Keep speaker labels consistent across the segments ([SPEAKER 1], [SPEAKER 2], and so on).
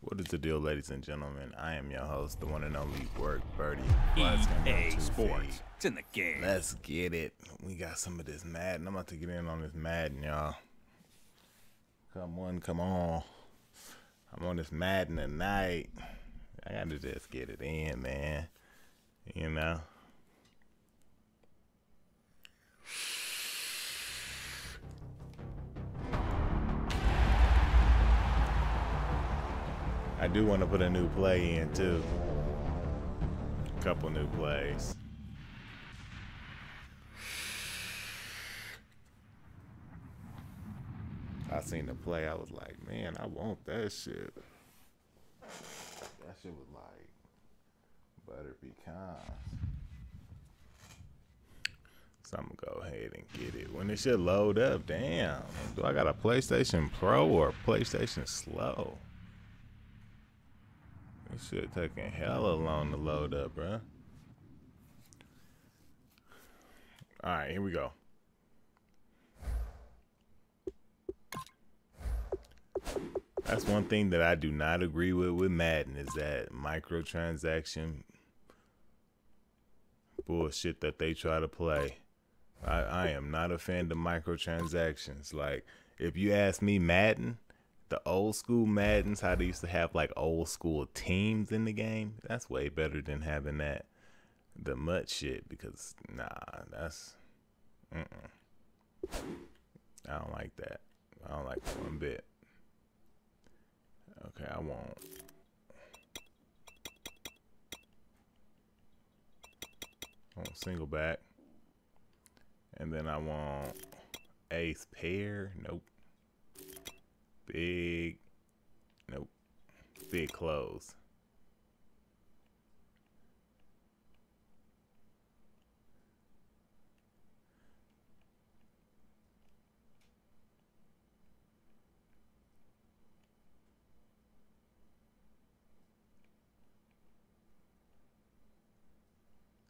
[SPEAKER 1] What is the deal, ladies and gentlemen? I am your host, the one and only Work Birdie.
[SPEAKER 2] EA Sports. It's in the game.
[SPEAKER 1] Let's get it. We got some of this Madden. I'm about to get in on this Madden, y'all. Come on. I'm on this Madden tonight. I gotta just get it in, man. You know? I do want to put a new play in too. A couple new plays. I seen the play. I was like, man, I want that shit. That shit was like butter pecans. So I'm gonna go ahead and get it. When it should load up, damn. Do I got a PlayStation Pro or a PlayStation Slow? This shit taking hella long to load up, bruh. Alright, here we go. That's one thing that I do not agree with Madden is that microtransaction bullshit that they try to play. I am not a fan of microtransactions. Like, if you ask me, Madden, the old school Maddens, how they used to have like old school teams in the game, that's way better than having that the MUT shit, because nah, that's I don't like that. I don't like it one bit. Okay, I want single back, and then I want ace pair. Nope. Big, nope. Big close.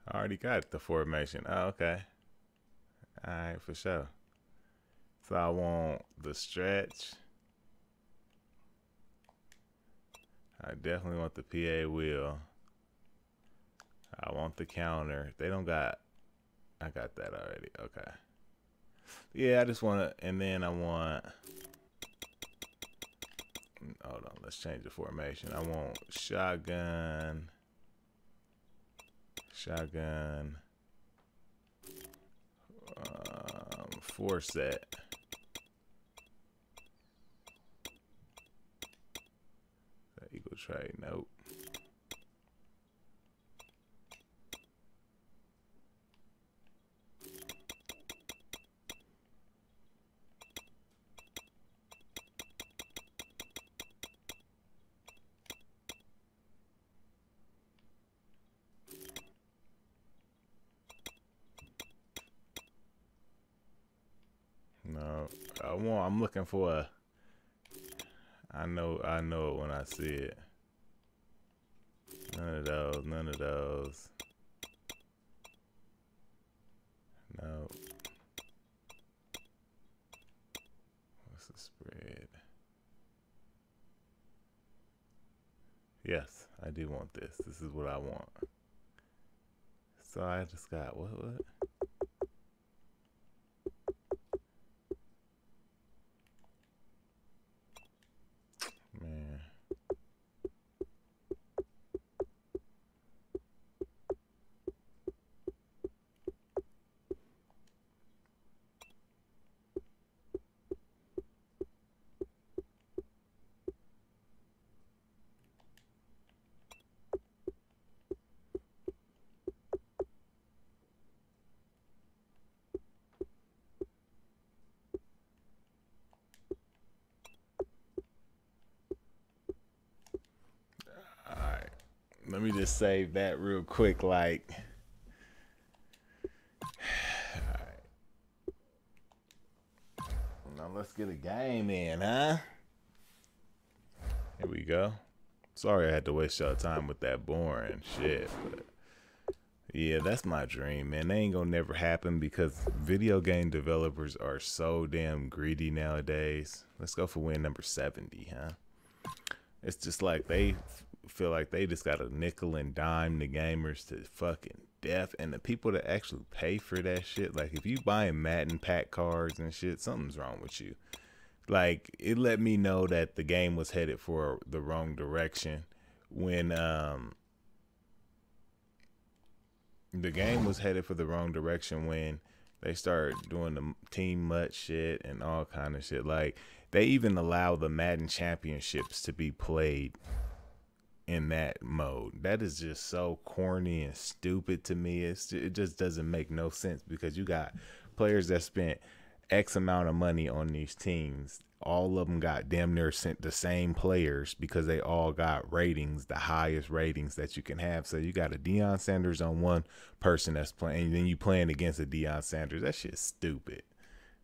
[SPEAKER 1] I already got the formation. Oh, okay. All right, for sure. So I want the stretch. I definitely want the PA wheel. I want the counter. They don't got, I got that already. Okay. Yeah, I just want to, and then I want, hold on, let's change the formation. I want shotgun, four set. Eagle trade, nope. No, I'm looking for a, I know it when I see it. None of those. No. What's the spread? Yes, I do want this. This is what I want. So I just got what? Man. Let me just save that real quick, like. Alright. Now let's get a game in, huh? Here we go. Sorry I had to waste y'all time with that boring shit, but yeah, that's my dream, man. They ain't gonna never happen because video game developers are so damn greedy nowadays. Let's go for win number 70, huh? It's just like they feel like they just got to nickel and dime the gamers to fucking death. And the people that actually pay for that shit, like if you buying Madden pack cards and shit, something's wrong with you. Like, it let me know that the game was headed for the wrong direction when the game was headed for the wrong direction when they started doing the team mutt shit and all kind of shit. Like, they even allow the Madden championships to be played in that mode. That is just so corny and stupid to me. It just doesn't make no sense, because you got players that spent X amount of money on these teams. All of them got damn near sent the same players because they all got ratings, the highest ratings that you can have. So you got a Deion Sanders on one person that's playing, and then you playing against a Deion Sanders. That shit's stupid.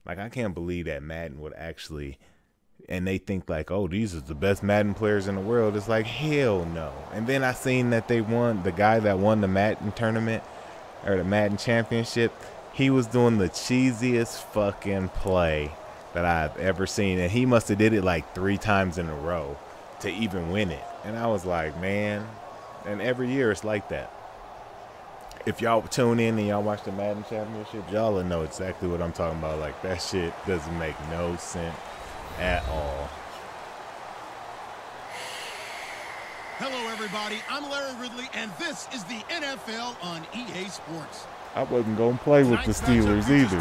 [SPEAKER 1] Like, I can't believe that Madden would actually, and they think like, oh, these are the best Madden players in the world. It's like, hell no. And then I seen that they won, the guy that won the Madden tournament or the Madden championship, he was doing the cheesiest fucking play that I've ever seen, and he must have did it like 3 times in a row to even win it. And I was like, man, and every year it's like that. If y'all tune in and y'all watch the Madden Championship, y'all will know exactly what I'm talking about. Like, that shit doesn't make no sense at all.
[SPEAKER 3] Hello, everybody. I'm Larry Ridley, and this is the NFL on EA Sports.
[SPEAKER 1] I wasn't going to play with the Steelers either.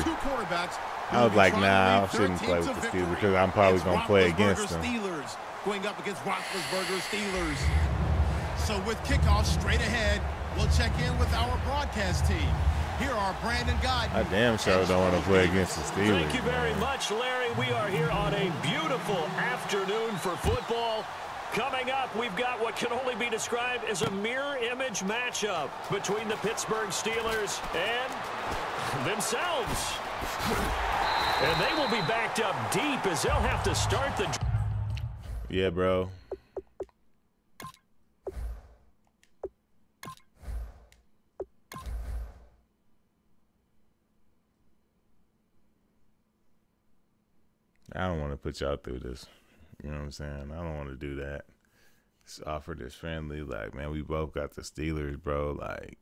[SPEAKER 1] I was like, nah, I shouldn't play with the Steelers because I'm probably going to play against them.
[SPEAKER 3] Steelers going up against Roethlisberger Steelers. So with kickoff straight ahead, we'll check in with our broadcast team. Here are Brandon Godden.
[SPEAKER 1] I damn sure don't want to play against the Steelers.
[SPEAKER 2] Thank you very much, Larry. We are here on a beautiful afternoon for football. Coming up, we've got what can only be described as a mirror image matchup between the Pittsburgh Steelers and themselves. And they will be backed up deep as they'll have to start the...
[SPEAKER 1] Yeah, bro. I don't want to put y'all through this. You know what I'm saying? I don't want to do that. Just offer this friendly, like, man, we both got the Steelers, bro. Like,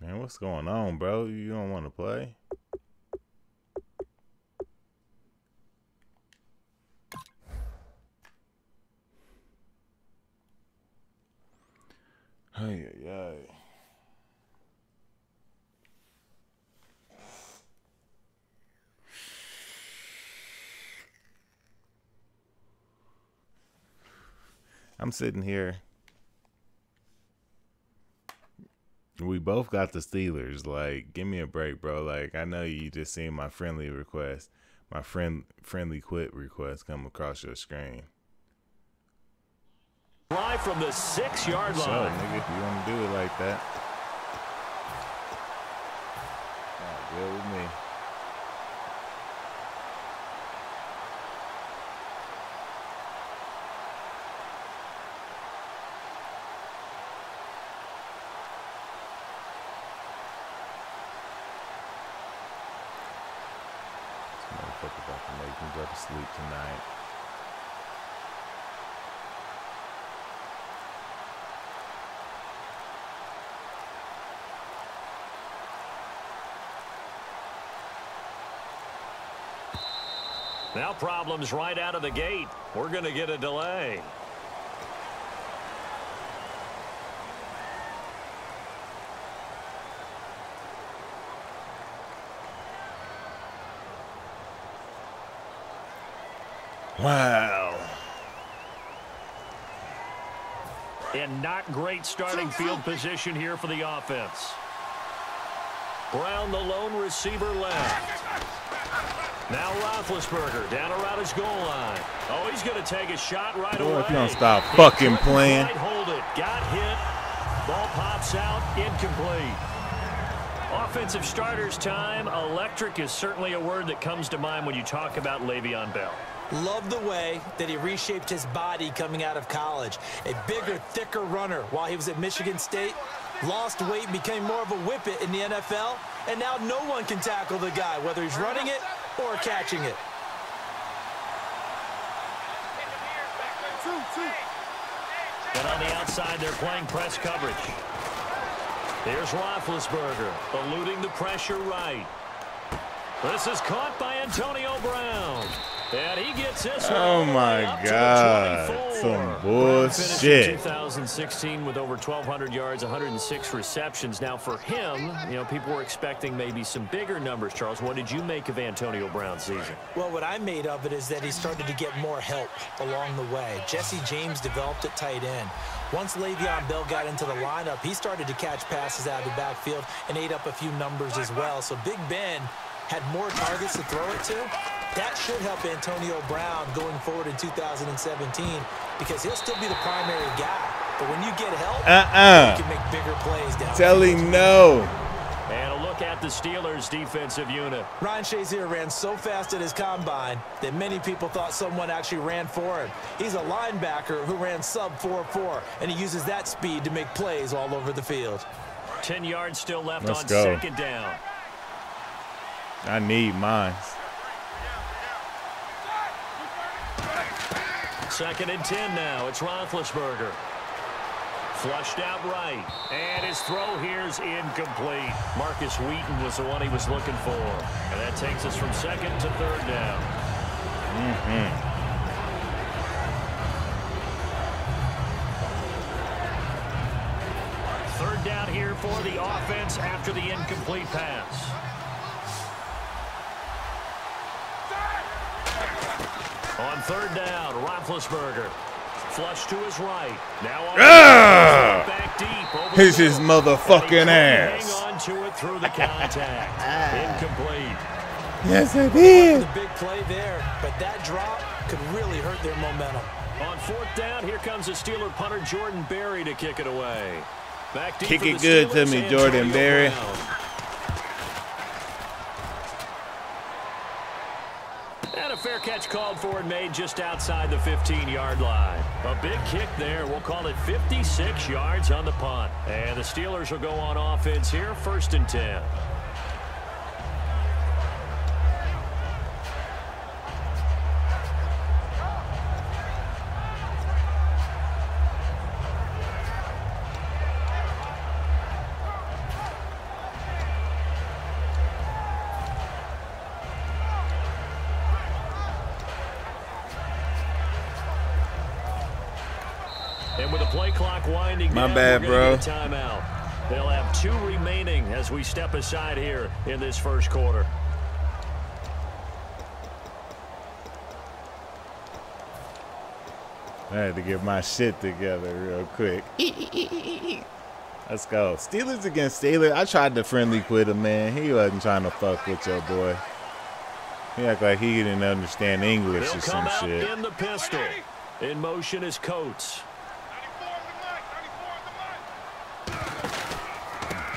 [SPEAKER 1] man, what's going on, bro? You don't want to play? Hey, hey. I'm sitting here. We both got the Steelers. Like, give me a break, bro. Like, I know you just seen my friendly request, my friendly quit request come across your screen.
[SPEAKER 2] Fly from the 6-yard line.
[SPEAKER 1] So, nigga, if you want to do it like that, good with me. This motherfucker about to make me go to sleep tonight.
[SPEAKER 2] Now problems right out of the gate. We're going to get a delay.
[SPEAKER 1] Wow.
[SPEAKER 2] And not great starting field position here for the offense. Brown, the lone receiver left. Now Roethlisberger down around his goal line. Oh, he's going to take a shot right away.
[SPEAKER 1] If you don't stop fucking playing.
[SPEAKER 2] Hold it. Got hit. Ball pops out. Incomplete. Offensive starters time. Electric is certainly a word that comes to mind when you talk about Le'Veon Bell.
[SPEAKER 4] Love the way that he reshaped his body coming out of college. A bigger, thicker runner while he was at Michigan State. Lost weight, became more of a whippet in the NFL, and now no one can tackle the guy, whether he's running it or catching it.
[SPEAKER 2] And on the outside, they're playing press coverage. Here's Roethlisberger, eluding the pressure right. This is caught by Antonio Brown. And he gets this one.
[SPEAKER 1] Oh, my God. Some bullshit.
[SPEAKER 2] 2016 with over 1,200 yards, 106 receptions. Now, for him, you know, people were expecting maybe some bigger numbers, Charles. What did you make of Antonio Brown's season?
[SPEAKER 4] Well, what I made of it is that he started to get more help along the way. Jesse James developed at tight end. Once Le'Veon Bell got into the lineup, he started to catch passes out of the backfield and ate up a few numbers as well. So Big Ben had more targets to throw it to. That should help Antonio Brown going forward in 2017 because he'll still be the primary guy. But when you get help, you can make bigger plays down.
[SPEAKER 1] Tell him no.
[SPEAKER 2] And a look at the Steelers' defensive unit.
[SPEAKER 4] Ryan Shazier ran so fast at his combine that many people thought someone actually ran for him. He's a linebacker who ran sub 4.4, and he uses that speed to make plays all over the field.
[SPEAKER 2] 10 yards still left
[SPEAKER 1] Let's
[SPEAKER 2] on
[SPEAKER 1] go.
[SPEAKER 2] second down.
[SPEAKER 1] I need mine.
[SPEAKER 2] Second and 10 now. It's Roethlisberger. Flushed out right. And his throw here's incomplete. Marcus Wheaton was the one he was looking for. And that takes us from second to third down. Third down here for the offense after the incomplete pass. On third down, Roethlisberger. Flush to his right. Now on back deep. Over
[SPEAKER 1] His motherfucking ass.
[SPEAKER 2] Hang on to it through the contact. Incomplete.
[SPEAKER 1] Yes, I did.
[SPEAKER 4] The big play there, but that drop could really hurt their momentum.
[SPEAKER 2] On fourth down, here comes the Steeler punter Jordan Berry to kick it away. Back deep
[SPEAKER 1] Kick
[SPEAKER 2] for
[SPEAKER 1] it
[SPEAKER 2] the
[SPEAKER 1] good to
[SPEAKER 2] Steelers,
[SPEAKER 1] me, Jordan
[SPEAKER 2] Antonio
[SPEAKER 1] Berry.
[SPEAKER 2] Brown. And a fair catch called for and made just outside the 15-yard line. A big kick there. We'll call it 56 yards on the punt. And the Steelers will go on offense here, 1st and 10. And with the play clock winding down,
[SPEAKER 1] My bad,
[SPEAKER 2] we're
[SPEAKER 1] bro.
[SPEAKER 2] gonna get a timeout. They'll have 2 remaining as we step aside here in this first quarter.
[SPEAKER 1] I had to get my shit together real quick. Let's go. Steelers against Steelers. I tried to friendly quit him, man. He wasn't trying to fuck with your boy. He act like he didn't understand English
[SPEAKER 2] They'll
[SPEAKER 1] or some
[SPEAKER 2] come out
[SPEAKER 1] shit.
[SPEAKER 2] in the pistol. In motion is Coates.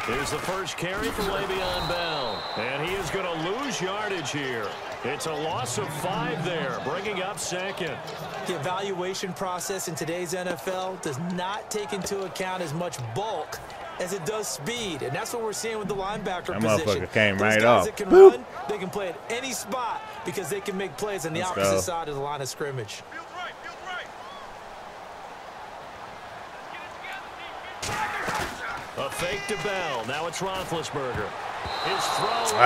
[SPEAKER 2] Here's the first carry for Le'Veon Bell. And he is going to lose yardage here. It's a loss of 5 there, bringing up second.
[SPEAKER 4] The evaluation process in today's NFL does not take into account as much bulk as it does speed, and that's what we're seeing with the linebacker
[SPEAKER 1] That
[SPEAKER 4] position.
[SPEAKER 1] motherfucker came
[SPEAKER 4] Those
[SPEAKER 1] right
[SPEAKER 4] guys
[SPEAKER 1] off.
[SPEAKER 4] that can
[SPEAKER 1] Boop.
[SPEAKER 4] run, they can play at any spot because they can make plays on the
[SPEAKER 1] Let's
[SPEAKER 4] opposite
[SPEAKER 1] go.
[SPEAKER 4] side of the line of scrimmage.
[SPEAKER 2] A fake to Bell. Now it's Roethlisberger. His throw.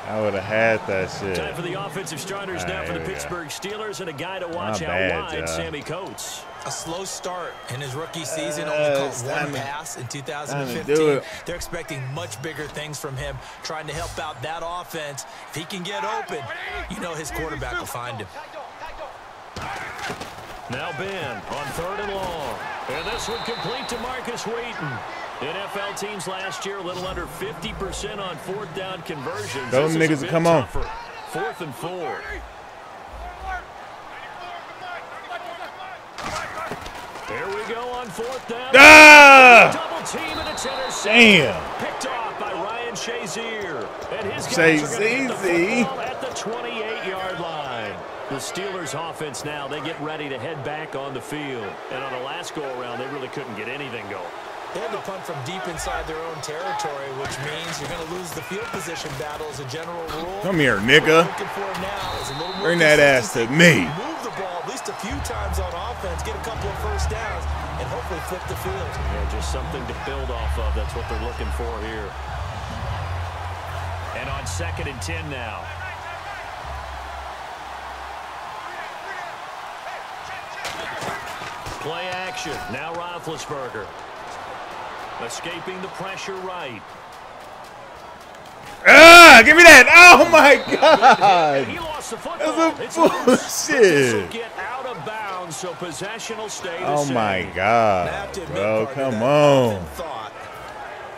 [SPEAKER 1] I would have had that shit.
[SPEAKER 2] Time for the offensive starters now for the
[SPEAKER 1] here we go.
[SPEAKER 2] Pittsburgh Steelers, and a guy to watch
[SPEAKER 1] My
[SPEAKER 2] out
[SPEAKER 1] bad,
[SPEAKER 2] wide,
[SPEAKER 1] John.
[SPEAKER 2] Sammy Coates.
[SPEAKER 4] A slow start in his rookie season, only caught
[SPEAKER 1] it's
[SPEAKER 4] one
[SPEAKER 1] time to-
[SPEAKER 4] pass in
[SPEAKER 1] time to
[SPEAKER 4] 2015.
[SPEAKER 1] do it.
[SPEAKER 4] They're expecting much bigger things from him, trying to help out that offense. If he can get open, you know his quarterback will find him.
[SPEAKER 2] Now Ben on 3rd and long. And this one complete to Marcus Wheaton. NFL teams last year a little under 50% on 4th down conversions.
[SPEAKER 1] Those
[SPEAKER 2] This is a
[SPEAKER 1] niggas
[SPEAKER 2] bit
[SPEAKER 1] come on.
[SPEAKER 2] tougher. 4th and 4. Here we go on 4th down.
[SPEAKER 1] Ah!
[SPEAKER 2] Double team and it's intercepted.
[SPEAKER 1] Damn.
[SPEAKER 2] Picked off by Ryan Shazier. And his guys are going to get the
[SPEAKER 1] Shazier.
[SPEAKER 2] football at the 28 28-yard line. The Steelers offense now, they get ready to head back on the field. And on the last go-around, they really couldn't get anything going.
[SPEAKER 4] They had to punt from deep inside their own territory, which means you're going to lose the field position battle as a general rule.
[SPEAKER 1] Come here, nigga. Bring that ass to me.
[SPEAKER 4] Move the ball at least a few times on offense, get a couple of first downs, and hopefully flip the field.
[SPEAKER 2] Yeah, just something to build off of. That's what they're looking for here. And on 2nd and 10 now. Play action. Now Roethlisberger. Escaping the pressure right.
[SPEAKER 1] Ah, give me that. Oh, my God.
[SPEAKER 2] He lost the football.
[SPEAKER 1] That's a bullshit.
[SPEAKER 2] Get out of bounds, so possession will stay the
[SPEAKER 1] Oh,
[SPEAKER 2] same.
[SPEAKER 1] my God. Bro, come on.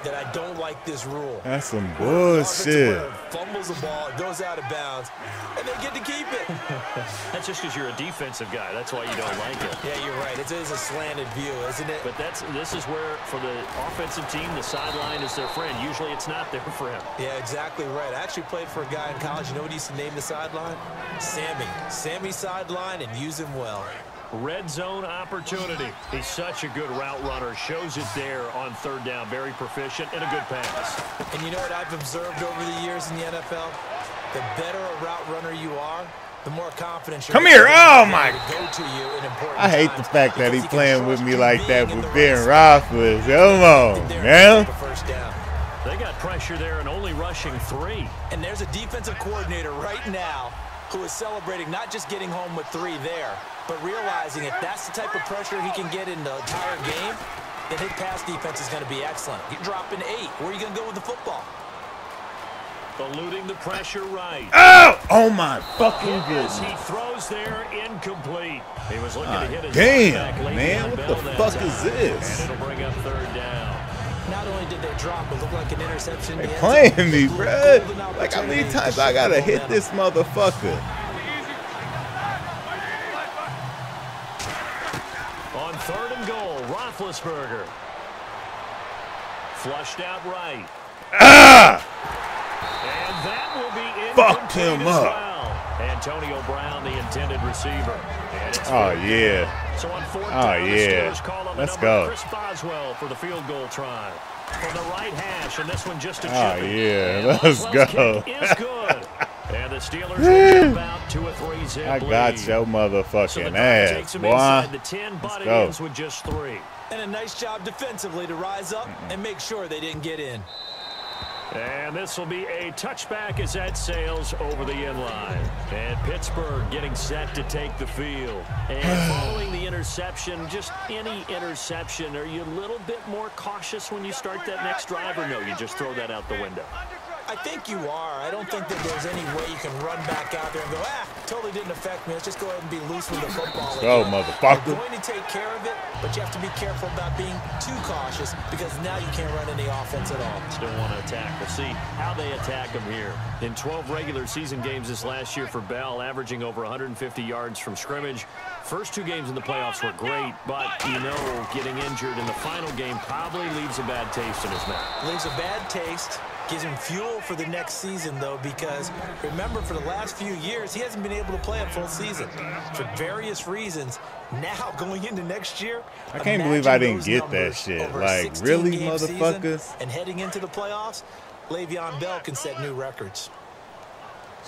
[SPEAKER 4] That I don't like this rule.
[SPEAKER 1] That's some bullshit.
[SPEAKER 4] Fumbles the ball, it goes out of bounds, and they get to keep it.
[SPEAKER 2] That's just because you're a defensive guy. That's why you don't like it.
[SPEAKER 4] Yeah, you're right. It is a slanted view, isn't it?
[SPEAKER 2] But this is where, for the offensive team, the sideline is their friend. Usually it's not their friend.
[SPEAKER 4] Yeah, exactly right. I actually played for a guy in college. You know what he used to name the sideline? Sammy. Sammy sideline, and use him well.
[SPEAKER 2] Red zone opportunity. He's such a good route runner. Shows it there on 3rd down. Very proficient and a good pass.
[SPEAKER 4] And you know what I've observed over the years in the NFL? The better a route runner you are, the more confidence you're
[SPEAKER 1] Come here. Oh, my.
[SPEAKER 4] Go to you in important
[SPEAKER 1] I hate the
[SPEAKER 4] times
[SPEAKER 1] fact that
[SPEAKER 4] because
[SPEAKER 1] he
[SPEAKER 4] can
[SPEAKER 1] playing
[SPEAKER 4] trust
[SPEAKER 1] with me
[SPEAKER 4] you
[SPEAKER 1] like that
[SPEAKER 4] being in
[SPEAKER 1] with
[SPEAKER 4] the
[SPEAKER 1] Ben
[SPEAKER 4] right spot.
[SPEAKER 1] Roethlisberger. Come on, man.
[SPEAKER 4] First down.
[SPEAKER 2] They got pressure there and only rushing 3.
[SPEAKER 4] And there's a defensive coordinator right now who is celebrating not just getting home with 3 there, but realizing if that's the type of pressure he can get in the entire game, then his pass defense is going to be excellent. You're dropping 8. Where are you going to go with the football?
[SPEAKER 2] Eluding the pressure right.
[SPEAKER 1] Oh my fucking
[SPEAKER 2] As
[SPEAKER 1] goodness.
[SPEAKER 2] he throws there, incomplete. He was looking to hit his
[SPEAKER 1] Damn,
[SPEAKER 2] quarterback late
[SPEAKER 1] man.
[SPEAKER 2] on
[SPEAKER 1] What
[SPEAKER 2] Bell
[SPEAKER 1] the
[SPEAKER 2] that
[SPEAKER 1] fuck
[SPEAKER 2] time.
[SPEAKER 1] is this?
[SPEAKER 2] And it'll bring up 3rd down.
[SPEAKER 4] Not only did they drop, it looked like an interception.
[SPEAKER 1] They playing me, bruh. Like, how many times I gotta hit this motherfucker?
[SPEAKER 2] On 3rd and goal, Roethlisberger. Flushed out right. And that will be
[SPEAKER 1] Fucked him
[SPEAKER 2] incomplete as
[SPEAKER 1] up.
[SPEAKER 2] well. Antonio Brown, the intended receiver. And it's
[SPEAKER 1] Oh, yeah.
[SPEAKER 2] So on 4th
[SPEAKER 1] Oh,
[SPEAKER 2] down, the
[SPEAKER 1] yeah.
[SPEAKER 2] Steelers call on the
[SPEAKER 1] Let's
[SPEAKER 2] number
[SPEAKER 1] go.
[SPEAKER 2] Chris Boswell for the field goal try. From the right hash, and this one just a chip.
[SPEAKER 1] Oh, yeah.
[SPEAKER 2] And
[SPEAKER 1] Let's
[SPEAKER 2] Boswell's
[SPEAKER 1] go.
[SPEAKER 2] kick is good. And the Steelers will jump out to a 3-zip
[SPEAKER 1] I
[SPEAKER 2] lead.
[SPEAKER 1] got your
[SPEAKER 2] So the
[SPEAKER 1] motherfucking
[SPEAKER 2] drive
[SPEAKER 1] ass,
[SPEAKER 2] takes him
[SPEAKER 1] boy.
[SPEAKER 2] inside the 10, but
[SPEAKER 1] Let's
[SPEAKER 2] it
[SPEAKER 1] go.
[SPEAKER 2] ends with just 3.
[SPEAKER 4] And a nice job defensively to rise up and make sure they didn't get in.
[SPEAKER 2] And this will be a touchback as that sails over the end line. And Pittsburgh getting set to take the field. And following the interception, just any interception, are you a little bit more cautious when you start that next drive, or no, you just throw that out the window?
[SPEAKER 4] I think you are. I don't think that there's any way you can run back out there and go, totally didn't affect me. Let's just go ahead and be loose with the football.
[SPEAKER 1] Go,
[SPEAKER 4] again.
[SPEAKER 1] motherfucker.
[SPEAKER 4] You're going to take care of it, but you have to be careful about being too cautious because now you can't run any offense at all.
[SPEAKER 2] Still want to attack. We'll see how they attack them here. In 12 regular season games this last year for Bell, averaging over 150 yards from scrimmage. First 2 games in the playoffs were great, but, you know, getting injured in the final game probably leaves a bad taste in his mouth.
[SPEAKER 4] Leaves a bad taste. Gives him fuel for the next season, though, because remember, for the last few years, he hasn't been able to play a full season for various reasons. Now, going into next year,
[SPEAKER 1] I can't believe I didn't
[SPEAKER 4] those
[SPEAKER 1] get that
[SPEAKER 4] numbers
[SPEAKER 1] shit.
[SPEAKER 4] over a
[SPEAKER 1] Like,
[SPEAKER 4] 16
[SPEAKER 1] really,
[SPEAKER 4] game season,
[SPEAKER 1] motherfuckers?
[SPEAKER 4] and heading into the playoffs, Le'Veon Bell can set new records.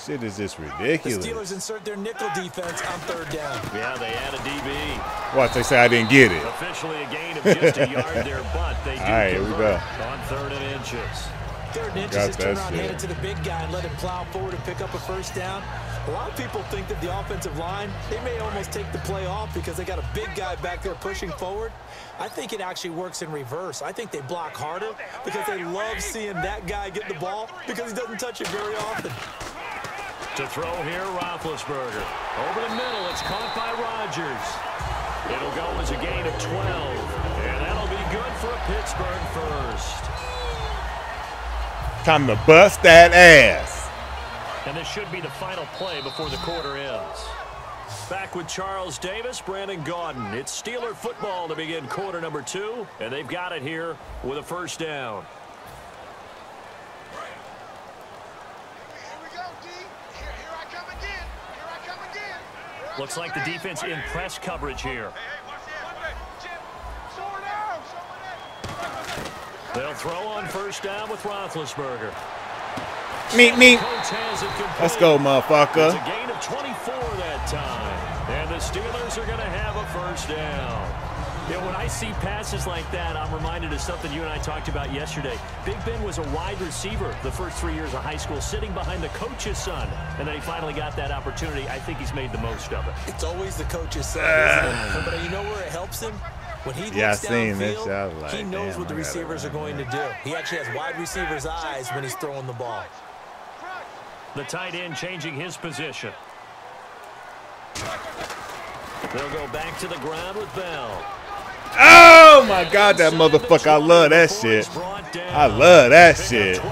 [SPEAKER 1] Shit is just
[SPEAKER 4] The
[SPEAKER 1] ridiculous.
[SPEAKER 4] Steelers insert their nickel defense on 3rd down.
[SPEAKER 2] Yeah, they add a DB.
[SPEAKER 1] Watch, they say I didn't get it.
[SPEAKER 2] Officially a gain of just a yard there, but they do
[SPEAKER 1] All right, here we
[SPEAKER 2] convert
[SPEAKER 1] go.
[SPEAKER 2] on 3rd and inches.
[SPEAKER 4] 3rd and inches,
[SPEAKER 1] Got
[SPEAKER 4] just turn
[SPEAKER 1] that
[SPEAKER 4] around,
[SPEAKER 1] shit.
[SPEAKER 4] hand it to the big guy and let him plow forward and pick up a first down. A lot of people think that the offensive line, they may almost take the play off because they got a big guy back there pushing forward. I think it actually works in reverse. I think they block harder because they love seeing that guy get the ball because he doesn't touch it very often.
[SPEAKER 2] To throw here, Roethlisberger. Over the middle, it's caught by Rodgers. It'll go as a gain of 12, and that'll be good for a Pittsburgh first.
[SPEAKER 1] Time to bust that ass.
[SPEAKER 2] And this should be the final play before the quarter ends. Back with Charles Davis, Brandon Gaudin. It's Steeler football to begin quarter number 2, and they've got it here with a first down.
[SPEAKER 5] Here we go, D. Here I come again.
[SPEAKER 2] Looks like the defense in press coverage here. They'll throw on first down with Roethlisberger.
[SPEAKER 1] Me. Let's go, motherfucker.
[SPEAKER 2] It's a gain of 24 that time. And the Steelers are going to have a first down. You know, when I see passes like that, I'm reminded of something you and I talked about yesterday. Big Ben was a wide receiver the first 3 years of high school, sitting behind the coach's son. And then he finally got that opportunity. I think he's made the most of it.
[SPEAKER 4] It's always the coach's son, isn't it? But you know where it helps him? When he looks downfield, like, he knows what the receivers are going to do. He actually has wide receivers' eyes when he's throwing the ball.
[SPEAKER 2] The tight end changing his position. They'll go back to the ground with Bell.
[SPEAKER 1] Oh, my God, that motherfucker. I love that shit. I love that shit.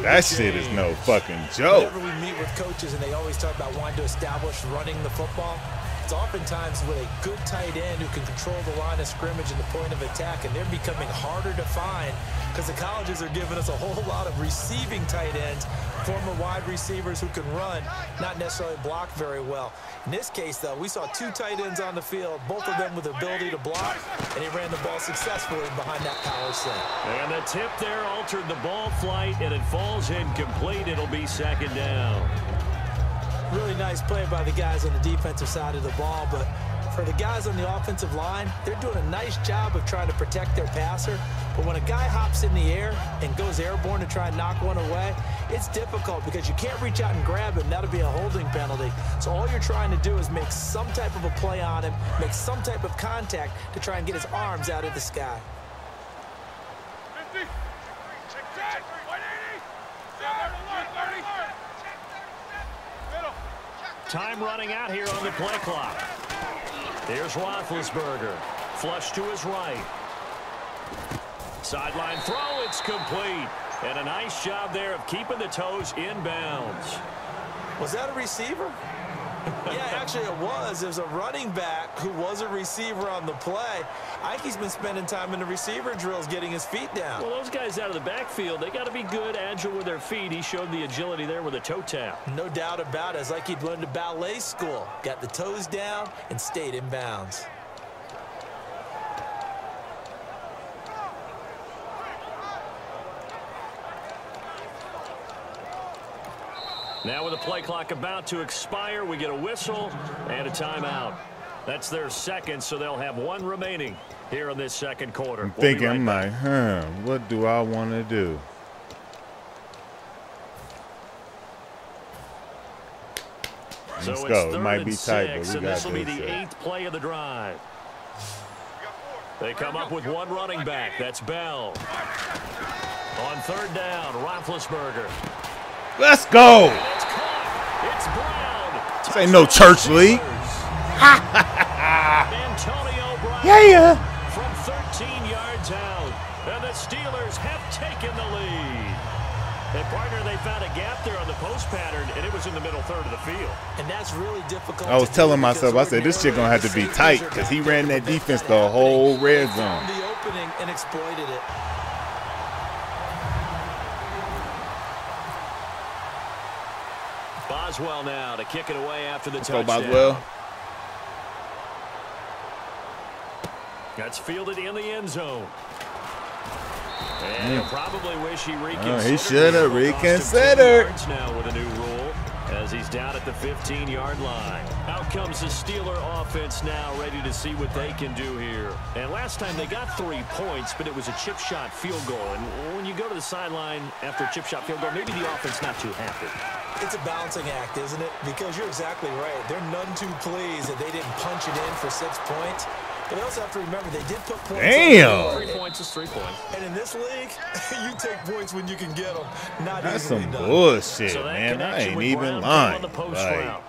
[SPEAKER 1] That shit is no fucking joke.
[SPEAKER 4] Whenever we meet with coaches and they always talk about wanting to establish running the football, it's oftentimes with a good tight end who can control the line of scrimmage and the point of attack, and they're becoming harder to find because the colleges are giving us a whole lot of receiving tight ends, former wide receivers who can run, not necessarily block very well. In this case, though, we saw two tight ends on the field, both of them with the ability to block, and he ran the ball successfully behind that power set.
[SPEAKER 2] And the tip there altered the ball flight, and it falls incomplete. It'll be second down.
[SPEAKER 4] Really nice play by the guys on the defensive side of the ball, but for the guys on the offensive line, they're doing a nice job of trying to protect their passer. But when a guy hops in the air and goes airborne to try and knock one away, it's difficult because you can't reach out and grab him. That'll be a holding penalty. So all you're trying to do is make some type of a play on him, make some type of contact to try and get his arms out of the sky.
[SPEAKER 2] Time running out here on the play clock. Here's Roethlisberger. Flush to his right. Sideline throw, it's complete. And a nice job there of keeping the toes in bounds.
[SPEAKER 4] Was that a receiver? Yeah, actually it was. There's a running back who was a receiver on the play. I think he's been spending time in the receiver drills getting his feet down.
[SPEAKER 2] Well, those guys out of the backfield, they got to be good, agile with their feet. He showed the agility there with a toe tap.
[SPEAKER 4] No doubt about it. It's like he'd learned at ballet school. Got the toes down and stayed in bounds.
[SPEAKER 2] Now with the play clock about to expire, we get a whistle and a timeout. That's their second, so they'll have one remaining here in this second quarter.
[SPEAKER 1] I'm thinking, I'm like, what do I want to do? Let's go. It might be tight, but we got
[SPEAKER 2] this will be the 8th play of the drive. They come up with one running back. That's Bell. On third down, Roethlisberger.
[SPEAKER 1] Let's go.
[SPEAKER 2] It's Brown.
[SPEAKER 1] This ain't no church league.
[SPEAKER 2] Antonio Brown
[SPEAKER 1] Yeah.
[SPEAKER 2] from 13 yards out. And the Steelers have taken the lead. And partner, they found a gap there on the post pattern, and it was in the middle third of the field.
[SPEAKER 4] And that's really difficult.
[SPEAKER 1] I was telling myself, I said, this shit gonna have to be tight because he ran that defense the whole red zone.
[SPEAKER 4] The opening and exploited it.
[SPEAKER 2] Boswell now to kick it away after the
[SPEAKER 1] touchdown.
[SPEAKER 2] touchdown.
[SPEAKER 1] Boswell.
[SPEAKER 2] That's fielded in the end zone. And he'll probably wish he reconsidered.
[SPEAKER 1] He should have reconsidered.
[SPEAKER 2] Now with a new rule as he's down at the 15-yard line. Out comes the Steeler offense now, ready to see what they can do here. And last time they got 3 points, but it was a chip shot field goal. And when you go to the sideline after a chip shot field goal, maybe the offense not too happy.
[SPEAKER 4] It's a balancing act, isn't it? Because you're exactly right. They're none too pleased that they didn't punch it in for 6 points. But they also have to remember they did put points.
[SPEAKER 1] Damn.
[SPEAKER 2] 3 points is 3 points.
[SPEAKER 4] And in this league, you take points when you can get them.
[SPEAKER 1] That's some bullshit, so man. I ain't even lying. Like,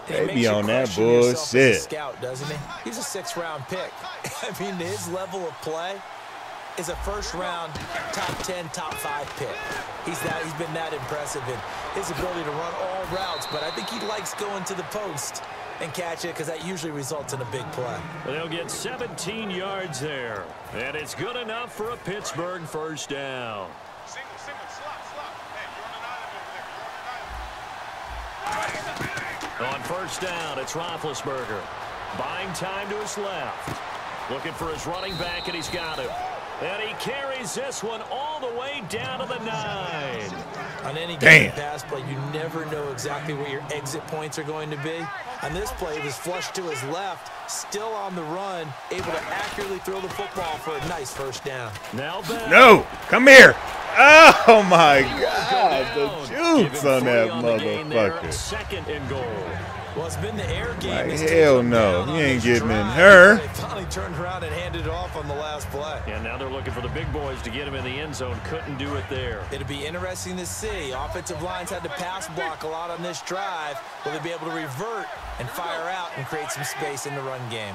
[SPEAKER 1] they be on that bullshit.
[SPEAKER 4] Scout, doesn't he? He's a 6th-round pick. I mean, his level of play is a first-round, top 10, top 5 pick. He's been that impressive in his ability to run all routes, but I think he likes going to the post and catch it because that usually results in a big play.
[SPEAKER 2] They'll get 17 yards there, and it's good enough for a Pittsburgh first down. On first down, it's Roethlisberger. Buying time to his left. Looking for his running back, and he's got him. And he carries this one all the way down to the 9.
[SPEAKER 4] On any given pass play, you never know exactly where your exit points are going to be. On this play, he was flushed to his left, still on the run, able to accurately throw the football for a nice first down.
[SPEAKER 2] Now Bell.
[SPEAKER 1] No, come here. Oh, my God. The juice on that motherfucker.
[SPEAKER 2] Second and goal.
[SPEAKER 4] Well, it's been the air game.
[SPEAKER 1] Like, hell no. You ain't getting in her.
[SPEAKER 4] They finally turned around and handed it off on the last play.
[SPEAKER 2] And now they're looking for the big boys to get him in the end zone. Couldn't do it there.
[SPEAKER 4] It'll be interesting to see. Offensive lines had to pass block a lot on this drive. Will they be able to revert and fire out and create some space in the run game?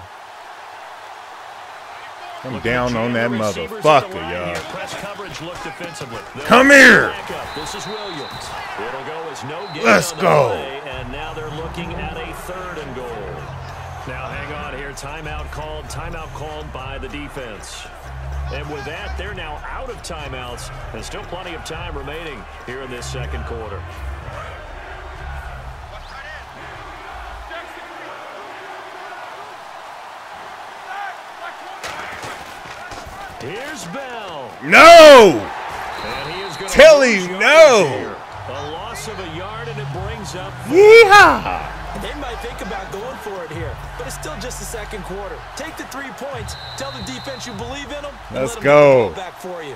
[SPEAKER 1] I'm down on that motherfucker, y'all.
[SPEAKER 2] Press coverage looked defensively.
[SPEAKER 1] Come here.
[SPEAKER 2] This is Williams. It'll go as no gain.
[SPEAKER 1] Let's go.
[SPEAKER 2] And now they're looking at a 3rd and goal. Now hang on here. Timeout called by the defense. And with that, they're now out of timeouts. And still plenty of time remaining here in this second quarter. Here's Bell.
[SPEAKER 1] No!
[SPEAKER 2] And he is going to
[SPEAKER 1] Tell him no!
[SPEAKER 2] A loss of a yard, and it brings up.
[SPEAKER 1] Yeehaw!
[SPEAKER 4] They might think about going for it here, but it's still just the second quarter. Take the 3 points, tell the defense you believe in them, and
[SPEAKER 1] Let's
[SPEAKER 4] let them
[SPEAKER 1] go.
[SPEAKER 4] Back for you.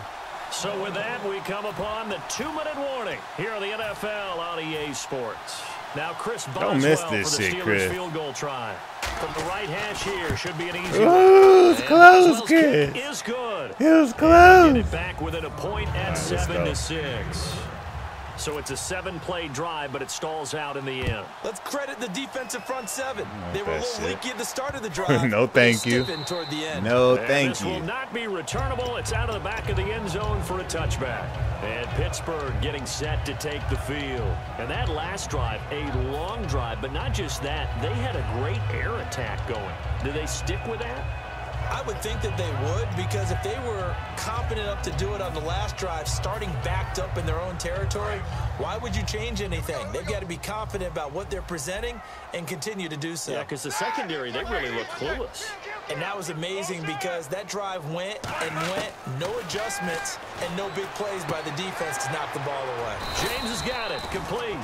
[SPEAKER 2] So with that, we come upon the 2-minute warning here on the NFL on EA Sports. Now Chris Boswell
[SPEAKER 1] Don't miss this
[SPEAKER 2] for the
[SPEAKER 1] shit,
[SPEAKER 2] Steelers
[SPEAKER 1] Chris.
[SPEAKER 2] field goal try. From the right hash here, should be an easy one.
[SPEAKER 1] Ooh, it's close,
[SPEAKER 2] kick
[SPEAKER 1] kid.
[SPEAKER 2] is good.
[SPEAKER 1] It was close.
[SPEAKER 2] Get it back within a point at
[SPEAKER 1] All right,
[SPEAKER 2] 7-6. So it's a 7-play drive, but it stalls out in the end.
[SPEAKER 4] Let's credit the defensive front 7. They were a little
[SPEAKER 1] shit.
[SPEAKER 4] leaky at the start of the drive.
[SPEAKER 1] No, thank you.
[SPEAKER 4] Toward the end.
[SPEAKER 1] No,
[SPEAKER 2] And
[SPEAKER 1] thank
[SPEAKER 2] this
[SPEAKER 1] you.
[SPEAKER 2] will not be returnable. It's out of the back of the end zone for a touchback. And Pittsburgh getting set to take the field. And that last drive, a long drive, but not just that. They had a great air attack going. Do they stick with that?
[SPEAKER 4] I would think that they would, because if they were confident enough to do it on the last drive, starting backed up in their own territory, why would you change anything? They've got to be confident about what they're presenting and continue to do so.
[SPEAKER 2] Yeah, because the secondary, they really look clueless.
[SPEAKER 4] And that was amazing because that drive went and went, no adjustments, and no big plays by the defense to knock the ball away.
[SPEAKER 2] James has got it, complete.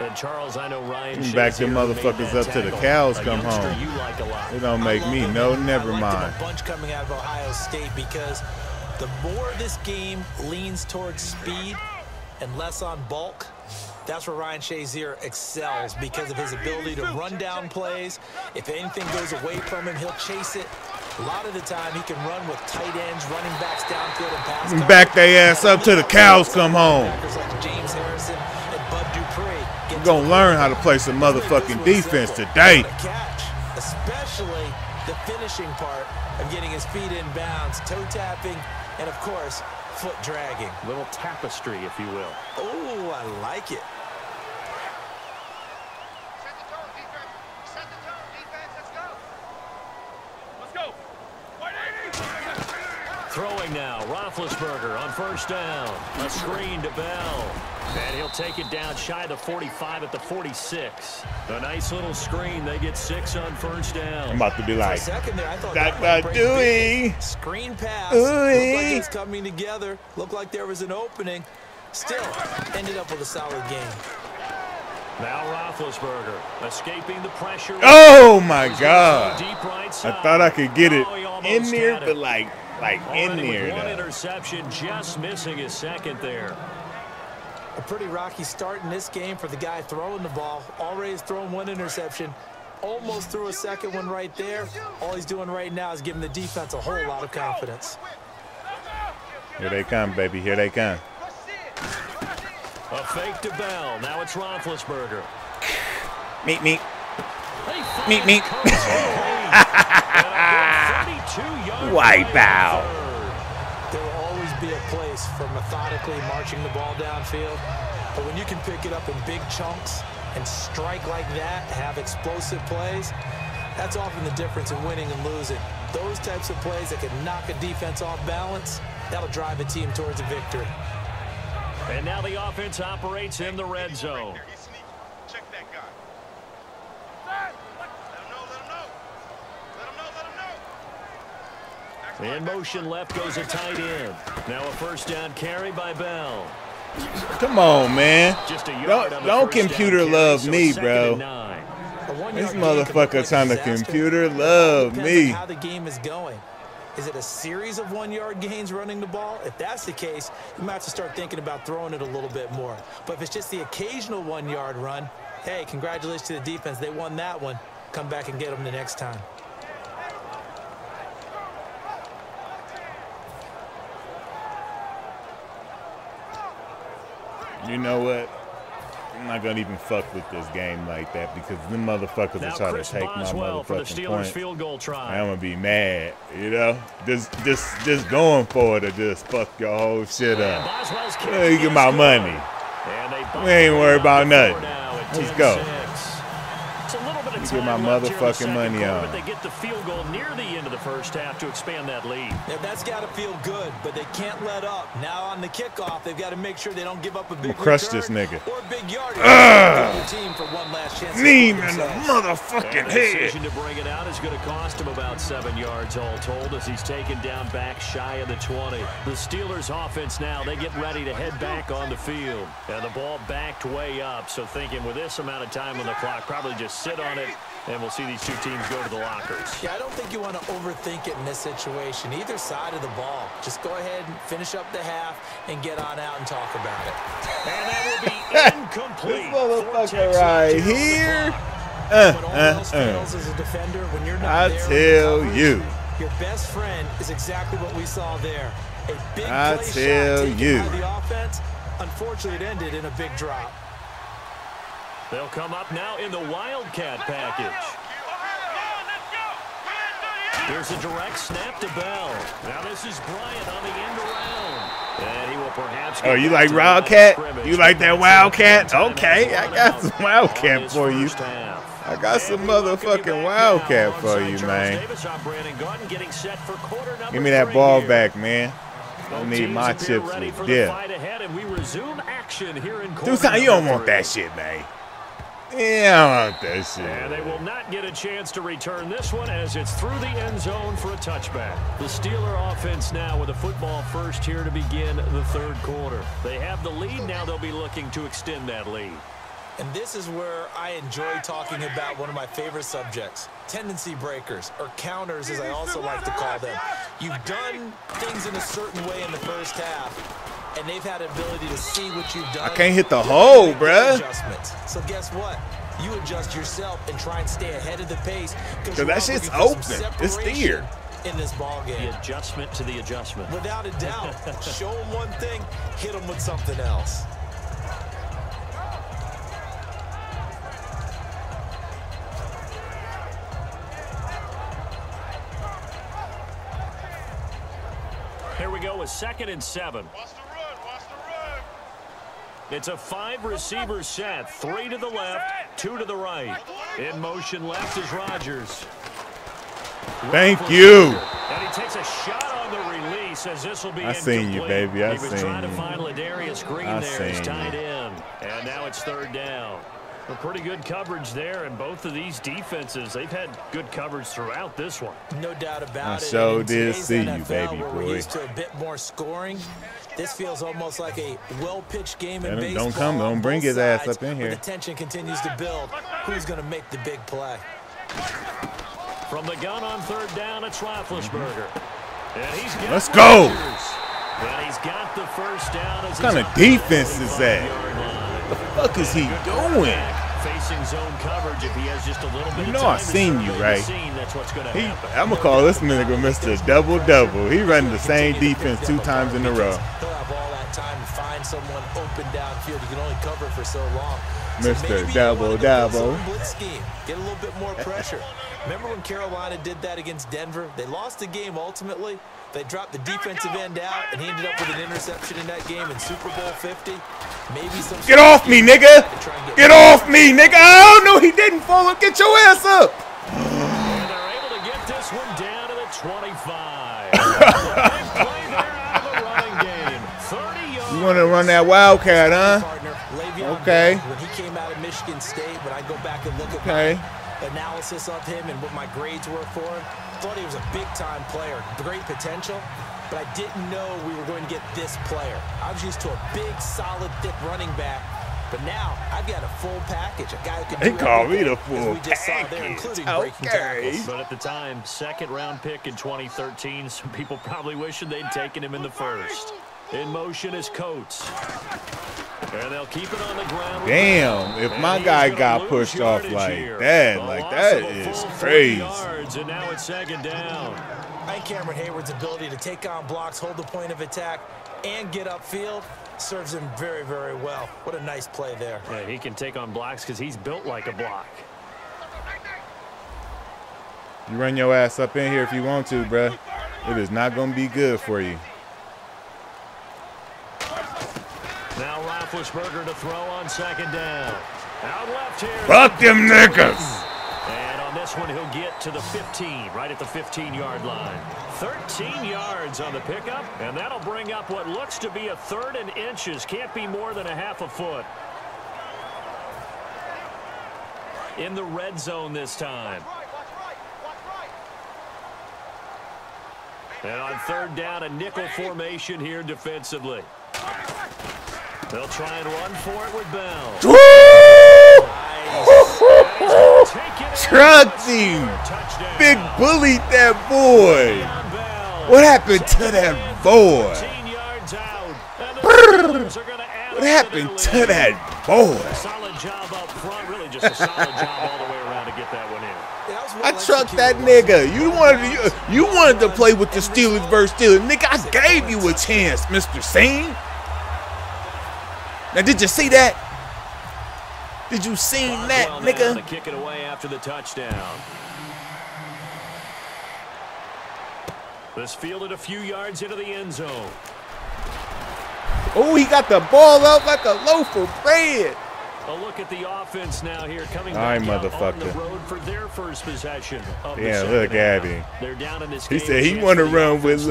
[SPEAKER 2] And Charles, I know Ryan
[SPEAKER 1] Back them motherfuckers up till the cows come home. It don't make me no, never mind.
[SPEAKER 4] A bunch coming out of Ohio State because the more this game leans towards speed and less on bulk, that's where Ryan Shazier excels because of his ability to run down plays. If anything goes away from him, he'll chase it. A lot of the time, he can run with tight ends, running backs downfield and pass coverage.
[SPEAKER 1] Back their ass up till the cows come home.
[SPEAKER 4] Like James Harrison and Bud Dupree.
[SPEAKER 1] You're going to learn how to play some motherfucking defense today.
[SPEAKER 4] Catch, especially the finishing part of getting his feet in bounds, toe tapping, and of course, foot dragging.
[SPEAKER 2] Little tapestry, if you will.
[SPEAKER 4] Oh, I like it.
[SPEAKER 5] Set the tone, defense. Set the tone, defense. Let's go. Let's go. 180.
[SPEAKER 2] Throwing now, Roethlisberger on first down. A screen to Bell. And he'll take it down shy of the 45 at the 46. A nice little screen. They get 6 on first down.
[SPEAKER 1] I'm about to be like,
[SPEAKER 4] Second there, I thought
[SPEAKER 1] that Dewey.
[SPEAKER 4] Screen pass. Looked like it's coming together. Looked like there was an opening. Still ended up with a solid game.
[SPEAKER 2] Now Roethlisberger escaping the pressure.
[SPEAKER 1] Oh, my God.
[SPEAKER 2] Deep right
[SPEAKER 1] I
[SPEAKER 2] side.
[SPEAKER 1] thought I could get it
[SPEAKER 2] Oh, he
[SPEAKER 1] in
[SPEAKER 2] almost
[SPEAKER 1] there,
[SPEAKER 2] had it.
[SPEAKER 1] but like in
[SPEAKER 2] Already with
[SPEAKER 1] there.
[SPEAKER 2] one
[SPEAKER 1] though.
[SPEAKER 2] interception, just missing his second there.
[SPEAKER 4] A pretty rocky start in this game for the guy throwing the ball. Already has thrown one interception. Almost threw a second one right there. All he's doing right now is giving the defense a whole lot of confidence.
[SPEAKER 1] Here they come, baby. Here they come.
[SPEAKER 2] A fake to Bell. Now it's Roethlisberger.
[SPEAKER 1] Meet me.
[SPEAKER 2] Meet.
[SPEAKER 1] Wipe out.
[SPEAKER 4] There will always be a place for methodically marching the ball downfield. But when you can pick it up in big chunks and strike like that, have explosive plays, that's often the difference in winning and losing. Those types of plays that can knock a defense off balance, that'll drive a team towards a victory.
[SPEAKER 2] And now the offense operates in the red zone.
[SPEAKER 5] Check that guy.
[SPEAKER 2] In motion left goes a tight end. Now a first down carry by Bell.
[SPEAKER 1] Come on, man.
[SPEAKER 2] Just a yard on the
[SPEAKER 1] Don't
[SPEAKER 2] first down
[SPEAKER 1] computer
[SPEAKER 2] carry,
[SPEAKER 1] love
[SPEAKER 2] so
[SPEAKER 1] me,
[SPEAKER 2] it's 2nd
[SPEAKER 1] bro.
[SPEAKER 2] and 9.
[SPEAKER 1] This motherfucker trying to computer love me.
[SPEAKER 4] How the game is going. Is it a series of 1-yard gains running the ball? If that's the case, you might have to start thinking about throwing it a little bit more. But if it's just the occasional 1-yard run, hey, congratulations to the defense. They won that one. Come back and get them the next time.
[SPEAKER 1] You know what? I'm not gonna even fuck with this game like that because them motherfuckers are trying to take my motherfucking point.
[SPEAKER 2] Field goal try.
[SPEAKER 1] I'm gonna be mad, you know. Just going for it or just fuck your whole shit up. You get my money. We ain't worried about nothing. Let's go.
[SPEAKER 2] It's a little bit of
[SPEAKER 1] You get my motherfucking money on.
[SPEAKER 2] But they get the field goal near the end of the first half to expand that lead.
[SPEAKER 4] Yeah, that's got to feel good, but they can't let up. Now on the kickoff, they've got to make sure they don't give up a big
[SPEAKER 1] crush this nigga.
[SPEAKER 4] Or a big yard. Team for one last chance.
[SPEAKER 1] Knee in the motherfucking
[SPEAKER 2] The
[SPEAKER 1] head.
[SPEAKER 2] decision to bring it out is going to cost him about 7 yards all told as he's taken down back shy of the 20. The Steelers offense now, they get ready to head back on the field. And the ball backed way up, so thinking with this amount of time on the clock, probably just sit on it, and we'll see these two teams go to the lockers.
[SPEAKER 4] Yeah, I don't think you want to overthink it in this situation. Either side of the ball. Just go ahead and finish up the half and get on out and talk about it.
[SPEAKER 2] And that will be incomplete.
[SPEAKER 1] This motherfucker right here.
[SPEAKER 4] When all else fails as a defender, when you're not there,
[SPEAKER 1] tell you.
[SPEAKER 4] Your best friend is exactly what we saw there. A big
[SPEAKER 1] I
[SPEAKER 4] play
[SPEAKER 1] tell
[SPEAKER 4] shot
[SPEAKER 1] you.
[SPEAKER 4] taken by the offense. Unfortunately, it ended in a big drop.
[SPEAKER 2] They'll come up now in the Wildcat package. Here's a direct snap to Bell. Now this is Bryant on the end around. And he will perhaps
[SPEAKER 1] Oh, you like Wildcat? You like that Wildcat? Okay, I got some Wildcat for you. I got some motherfucking Wildcat for you, man. Give me that ball back, man. I need my chips with dip. Do something. You don't want that shit, man. Yeah, I want that shit.
[SPEAKER 2] And they will not get a chance to return this one as it's through the end zone for a touchback. The Steeler offense now with a football first here to begin the third quarter. They have the lead. Now they'll be looking to extend that lead.
[SPEAKER 4] And this is where I enjoy talking about one of my favorite subjects, tendency breakers, or counters as I also like to call them. You've done things in a certain way in the first half, and they've had ability to see what you've done.
[SPEAKER 1] I can't hit the hole, bruh.
[SPEAKER 4] So guess what? You adjust yourself and try and stay ahead of the pace.
[SPEAKER 1] Because that shit's open. It's there.
[SPEAKER 4] In this ball game.
[SPEAKER 2] The adjustment to the adjustment.
[SPEAKER 4] Without a doubt. Show them one thing, hit them with something else.
[SPEAKER 2] Here we go with 2nd and 7. It's a 5-receiver set. 3 to the left, 2 to the right. In motion left is Rodgers.
[SPEAKER 1] Thank you.
[SPEAKER 2] And he takes a shot on the release as this will be
[SPEAKER 1] I seen you, baby. I
[SPEAKER 2] seen you. He was trying to find Ladarius Green there. He's tied in. And now it's 3rd down. A pretty good coverage there, and both of these defenses, they've had good coverage throughout this one.
[SPEAKER 4] No doubt about it.
[SPEAKER 1] I so did see you, baby boy.
[SPEAKER 4] We're used to a bit more scoring. This feels almost like a well-pitched game in baseball.
[SPEAKER 1] Don't bring his ass up in here.
[SPEAKER 4] The tension continues to build. Who's going to make the big play?
[SPEAKER 2] From the gun on 3rd down, it's Roethlisberger. And he's got
[SPEAKER 1] Let's go.
[SPEAKER 2] And he's got the first down.
[SPEAKER 1] What kind of defense is that? What the fuck is he doing?
[SPEAKER 2] Facing zone coverage if he has just a little bit
[SPEAKER 1] You know
[SPEAKER 2] of time
[SPEAKER 1] I seen you, right?
[SPEAKER 2] That's what's going to happen.
[SPEAKER 1] I'm going to call this nigga Mr. Double-Double. He running the same defense 2 times in a row.
[SPEAKER 4] He'll have all that time to find someone open downfield. He can only cover for so long.
[SPEAKER 1] Mr. Double-Double.
[SPEAKER 4] Blitz scheme. Get a little bit more pressure. Remember when Carolina did that against Denver? They lost the game ultimately. They dropped the defensive end out, and he ended up with an interception in that game in Super Bowl 50. Maybe some.
[SPEAKER 1] Get off me, nigga! Get off me, nigga! Oh, no, he didn't fall up. Get your ass up!
[SPEAKER 2] And they're able to get this one down to the 25. Big play there out of the running game. 30 yards.
[SPEAKER 1] You want to run that Wildcat, huh? Okay.
[SPEAKER 4] When he came out of Michigan State, when I go back and look at my analysis of him and what my grades were for him, thought he was a big-time player, great potential, but I didn't know we were going to get this player. I was used to a big, solid, thick running back, but now I've got a full package. A guy who can
[SPEAKER 1] They call me the full
[SPEAKER 4] package.
[SPEAKER 1] Okay.
[SPEAKER 2] But at the time, second-round pick in 2013, some people probably wishing they'd taken him in the first. In motion is Coates. And they'll keep it on the ground.
[SPEAKER 1] Damn, if my guy got pushed off like that is crazy.
[SPEAKER 2] Yards, and now it's second down.
[SPEAKER 4] I think Cameron Hayward's ability to take on blocks, hold the point of attack, and get upfield serves him very, very well. What a nice play there.
[SPEAKER 2] Yeah, he can take on blocks because he's built like a block.
[SPEAKER 1] You run your ass up in here if you want to, bruh. It is not going to be good for you.
[SPEAKER 2] Now Roethlisberger to throw on second down. Out left here.
[SPEAKER 1] Fuck them niggas.
[SPEAKER 2] And on this one, he'll get to the 15, right at the 15-yard line. 13 yards on the pickup, and that'll bring up what looks to be a third and inches. Can't be more than a half a foot. In the red zone this time. And on third down, a nickel formation here defensively. They'll try and run for it with Bell.
[SPEAKER 1] Trucked him. Big bullied that boy. What happened to that boy? What happened to that boy?
[SPEAKER 2] Solid job up front, really just a solid job all the way around to get that one in.
[SPEAKER 1] I trucked that nigga. You wanted to play with the Steelers versus Steelers. Nigga, I gave you a chance, Mr. Singh. Now, did you see that? Did you see that, nigga?
[SPEAKER 2] To kick it away after the touchdown. This fielded a few yards into the end zone.
[SPEAKER 1] Oh, he got the ball up like a loaf of bread.
[SPEAKER 2] A look at the offense now here coming
[SPEAKER 1] All right,
[SPEAKER 2] back out on the
[SPEAKER 1] motherfucker.
[SPEAKER 2] road for their first possession of the
[SPEAKER 1] Yeah,
[SPEAKER 2] second
[SPEAKER 1] look at
[SPEAKER 2] half.
[SPEAKER 1] him.
[SPEAKER 2] They're down in this
[SPEAKER 1] He
[SPEAKER 2] game.
[SPEAKER 1] said he want to run with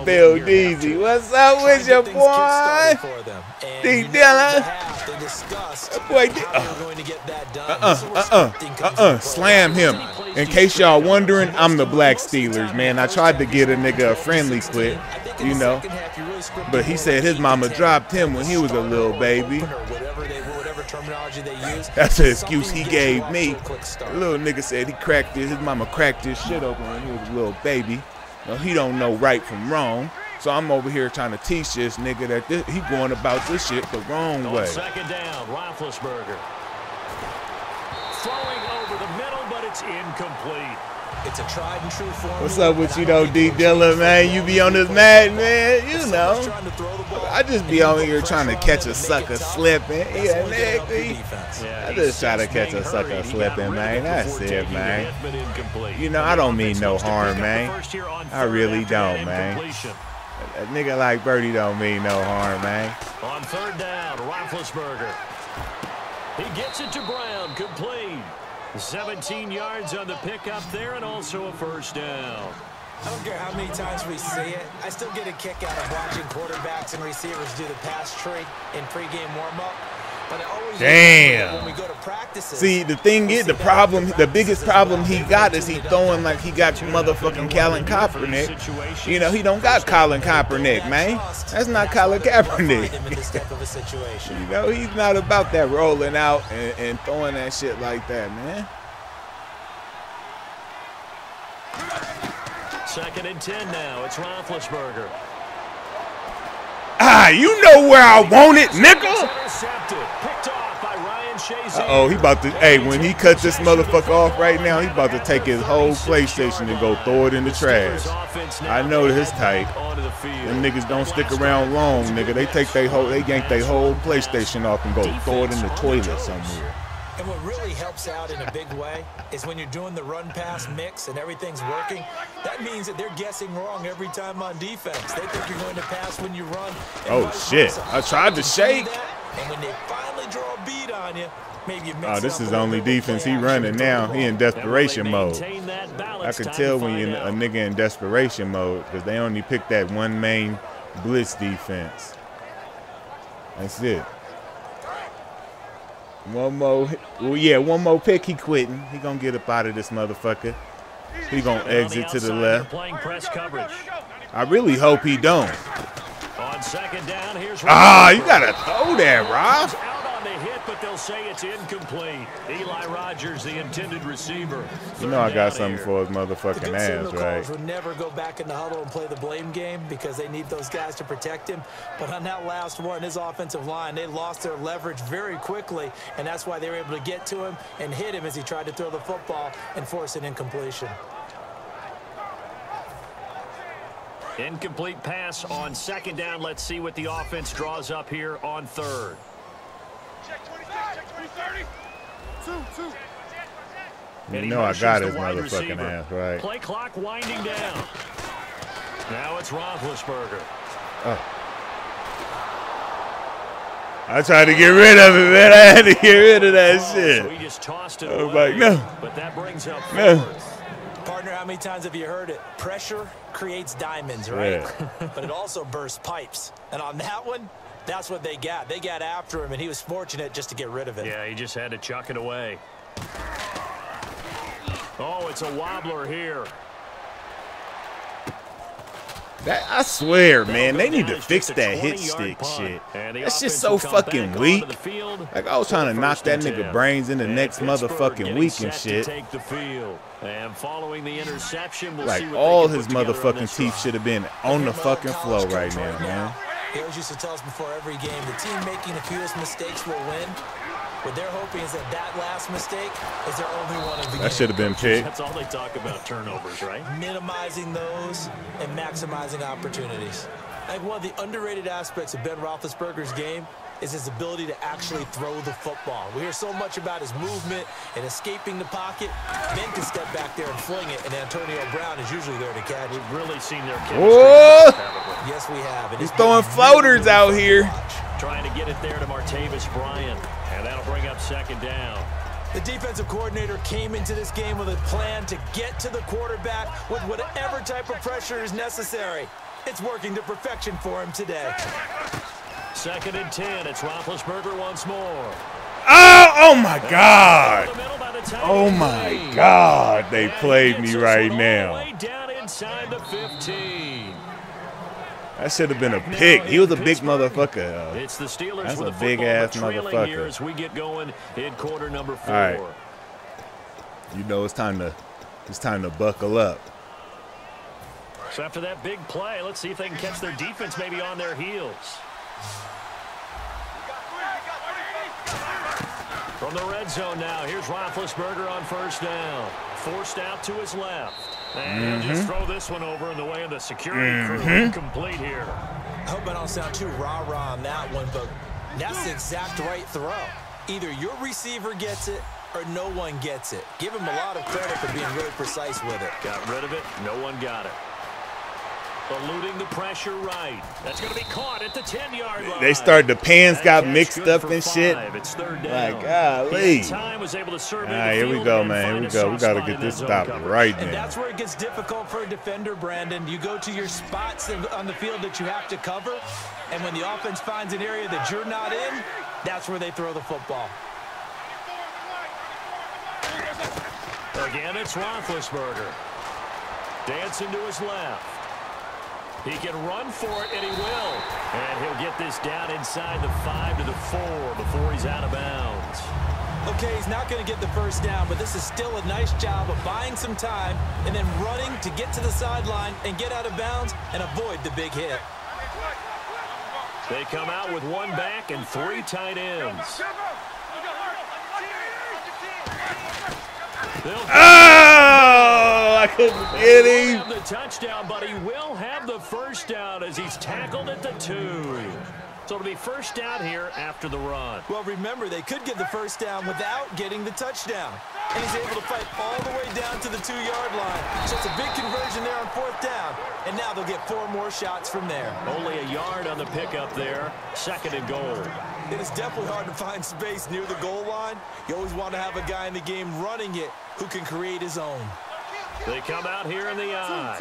[SPEAKER 1] Bill Deasy. What's up with your boy? D Dillon. That boy. Slam him. In case y'all wondering, I'm the Black Steelers, man. I tried to get a nigga a friendly clip, you know, but he said his mama dropped him when he was a little baby. That's the excuse he gave me. The little nigga said his mama cracked his shit open when he was a little baby. No, he don't know right from wrong. So I'm over here trying to teach this nigga that he going about this shit the wrong way.
[SPEAKER 2] Second down, Roethlisberger. Throwing over the middle, but it's incomplete.
[SPEAKER 4] It's a tried and true formula.
[SPEAKER 1] What's up with you though, D Dilla, man? You be on this Madden, man. You know. I just be on here trying to catch a sucker slipping. Yeah, nigga. I just try to catch a sucker slipping, man. That's it, man. You know, I don't mean no harm, man. I really don't, man. A nigga like Birdie don't mean no harm, man.
[SPEAKER 2] On third down, Roethlisberger. He gets it to Brown, complete. 17 yards on the pickup there, and also a first down.
[SPEAKER 4] I don't care how many times we see it. I still get a kick out of watching quarterbacks and receivers do the pass tree in pregame warm-up. But I always when we go to practices.
[SPEAKER 1] See, the thing is, the biggest problem he got is he throwing like he got motherfucking Colin Kaepernick. You know, he don't got Colin Kaepernick, man. That's not Colin Kaepernick. You know, he's not about that rolling out and throwing that shit like that, man.
[SPEAKER 2] Second and 10 now. It's Roethlisberger.
[SPEAKER 1] Ah, you know where I want it, nigga.
[SPEAKER 2] Picked off by Ryan Shazier.
[SPEAKER 1] Oh, he about to. Hey, when he cuts this motherfucker off right now, he about to take his whole PlayStation and go throw it in the trash. I know his type. Them niggas don't stick around long, nigga. They yank their whole PlayStation off and go throw it in the toilet somewhere.
[SPEAKER 4] And what really helps out in a big way is when you're doing the run-pass mix and everything's working, that means that they're guessing wrong every time on defense. They think you're going to pass when you run.
[SPEAKER 1] Oh, shit. I tried to shake.
[SPEAKER 4] And when they finally draw a beat on you, maybe you mix
[SPEAKER 1] Oh, this is the only defense he running now. He in desperation mode. I can tell when you're a nigga in desperation mode because they only pick that one main blitz defense. That's it. One more pick, he quitting. He gonna get up out of this motherfucker. He gonna exit to the left.
[SPEAKER 2] Playing press coverage.
[SPEAKER 1] I really hope he don't.
[SPEAKER 2] On second down, here's
[SPEAKER 1] you gotta throw that, Rob.
[SPEAKER 2] Out on the hit, but they'll say it's incomplete. Eli Rogers, the intended receiver.
[SPEAKER 1] You know I got something for his motherfucking ass, right?
[SPEAKER 4] Would never go back in the huddle and play the blame game because they need those guys to protect him. But on that last one, his offensive line, they lost their leverage very quickly, and that's why they were able to get to him and hit him as he tried to throw the football and force an incompletion.
[SPEAKER 2] Incomplete pass on second down. Let's see what the offense draws up here on third.
[SPEAKER 5] Check 26, check 20, 30. 2.
[SPEAKER 1] You know I got his motherfucking ass, right?
[SPEAKER 2] Play clock winding down. Now it's Roethlisberger.
[SPEAKER 1] I tried to get rid of it, man. I had to get rid of that shit.
[SPEAKER 2] So he just tossed it
[SPEAKER 1] I was
[SPEAKER 2] away,
[SPEAKER 1] like, no.
[SPEAKER 2] But that brings up
[SPEAKER 1] No.
[SPEAKER 2] fourth.
[SPEAKER 4] Partner, how many times have you heard it? Pressure creates diamonds, right?
[SPEAKER 1] Yeah.
[SPEAKER 4] But it also bursts pipes. And on that one, that's what they got. They got after him, and he was fortunate just to get rid of it.
[SPEAKER 2] Yeah, he just had to chuck it away. Oh, it's a wobbler here.
[SPEAKER 1] I swear, man, they need to fix that hit stick shit. That's just so fucking weak. Like, I was trying to knock that nigga brains in the next motherfucking week and shit.
[SPEAKER 2] And following the interception, we'll
[SPEAKER 1] like,
[SPEAKER 2] see what
[SPEAKER 1] all
[SPEAKER 2] they can
[SPEAKER 1] his
[SPEAKER 2] put together on
[SPEAKER 1] motherfucking
[SPEAKER 2] this
[SPEAKER 1] teeth
[SPEAKER 2] drive.
[SPEAKER 1] should have been on the fucking floor right now, man.
[SPEAKER 4] He always used to tell us before every game, the team making the fewest mistakes will win. What they're hoping is that last mistake is their only one of the game.
[SPEAKER 1] That should have been picked.
[SPEAKER 2] That's all they talk about, turnovers, right?
[SPEAKER 4] Minimizing those and maximizing opportunities. I think one of the underrated aspects of Ben Roethlisberger's game is his ability to actually throw the football. We hear so much about his movement and escaping the pocket. Ben can step back there and fling it, and Antonio Brown is usually there to catch it.
[SPEAKER 2] We've really seen their chemistry.
[SPEAKER 1] Whoa!
[SPEAKER 4] Yes, we have. And
[SPEAKER 1] He's throwing floaters out here.
[SPEAKER 2] Trying to get it there to Martavis Bryant, and that'll bring up second down.
[SPEAKER 4] The defensive coordinator came into this game with a plan to get to the quarterback with whatever type of pressure is necessary. It's working to perfection for him today.
[SPEAKER 2] Second and 10. It's Roethlisberger once more.
[SPEAKER 1] Oh my God. Oh my God. They played me right now.
[SPEAKER 2] Way down inside the 15.
[SPEAKER 1] That should have been a pick. He was a big motherfucker.
[SPEAKER 2] It's the Steelers.
[SPEAKER 1] That's
[SPEAKER 2] with
[SPEAKER 1] a
[SPEAKER 2] the
[SPEAKER 1] big
[SPEAKER 2] football,
[SPEAKER 1] ass
[SPEAKER 2] but trailing
[SPEAKER 1] motherfucker.
[SPEAKER 2] here as we get going in quarter number 4.
[SPEAKER 1] All right. You know it's time to buckle up.
[SPEAKER 2] So after that big play, let's see if they can catch their defense maybe on their heels. From the red zone now, here's Roethlisberger on first down. Forced out to his left. And he'll just throw this one over in the way of the security crew. Incomplete here.
[SPEAKER 4] I hope I don't sound too rah-rah on that one, but that's the exact right throw. Either your receiver gets it or no one gets it. Give him a lot of credit for being really precise with it.
[SPEAKER 2] Got rid of it. No one got it. Eluding the pressure right. That's going to be caught at the 10-yard line.
[SPEAKER 1] They started, the pans got
[SPEAKER 2] That
[SPEAKER 1] mixed
[SPEAKER 2] catch
[SPEAKER 1] up
[SPEAKER 2] good
[SPEAKER 1] and
[SPEAKER 2] for
[SPEAKER 1] shit.
[SPEAKER 2] 5. It's third down.
[SPEAKER 1] Like, golly.
[SPEAKER 2] Time was able to serve
[SPEAKER 1] All right, here we go, man. Here we go. We got to get this stopped right
[SPEAKER 4] And
[SPEAKER 1] now.
[SPEAKER 4] that's where it gets difficult for a defender, Brandon. You go to your spots on the field that you have to cover, and when the offense finds an area that you're not in, that's where they throw the football.
[SPEAKER 2] Again, it's Roethlisberger. Dancing to his left. He can run for it, and he will. And he'll get this down inside the 5 to the 4 before he's out of bounds.
[SPEAKER 4] Okay, he's not going to get the first down, but this is still a nice job of buying some time and then running to get to the sideline and get out of bounds and avoid the big hit.
[SPEAKER 2] They come out with one back and 3 tight ends.
[SPEAKER 1] Oh, I couldn't get him.
[SPEAKER 2] Have the touchdown, but he will have the first down as he's tackled at the 2. So it'll be first down here after the run.
[SPEAKER 4] Well, remember, they could get the first down without getting the touchdown. And he's able to fight all the way down to the 2-yard line. So it's a big conversion there on 4th down. And now they'll get 4 more shots from there.
[SPEAKER 2] Only a yard on the pickup there. Second and goal.
[SPEAKER 4] It is definitely hard to find space near the goal line. You always want to have a guy in the game running it who can create his own.
[SPEAKER 2] They come out here in the eye.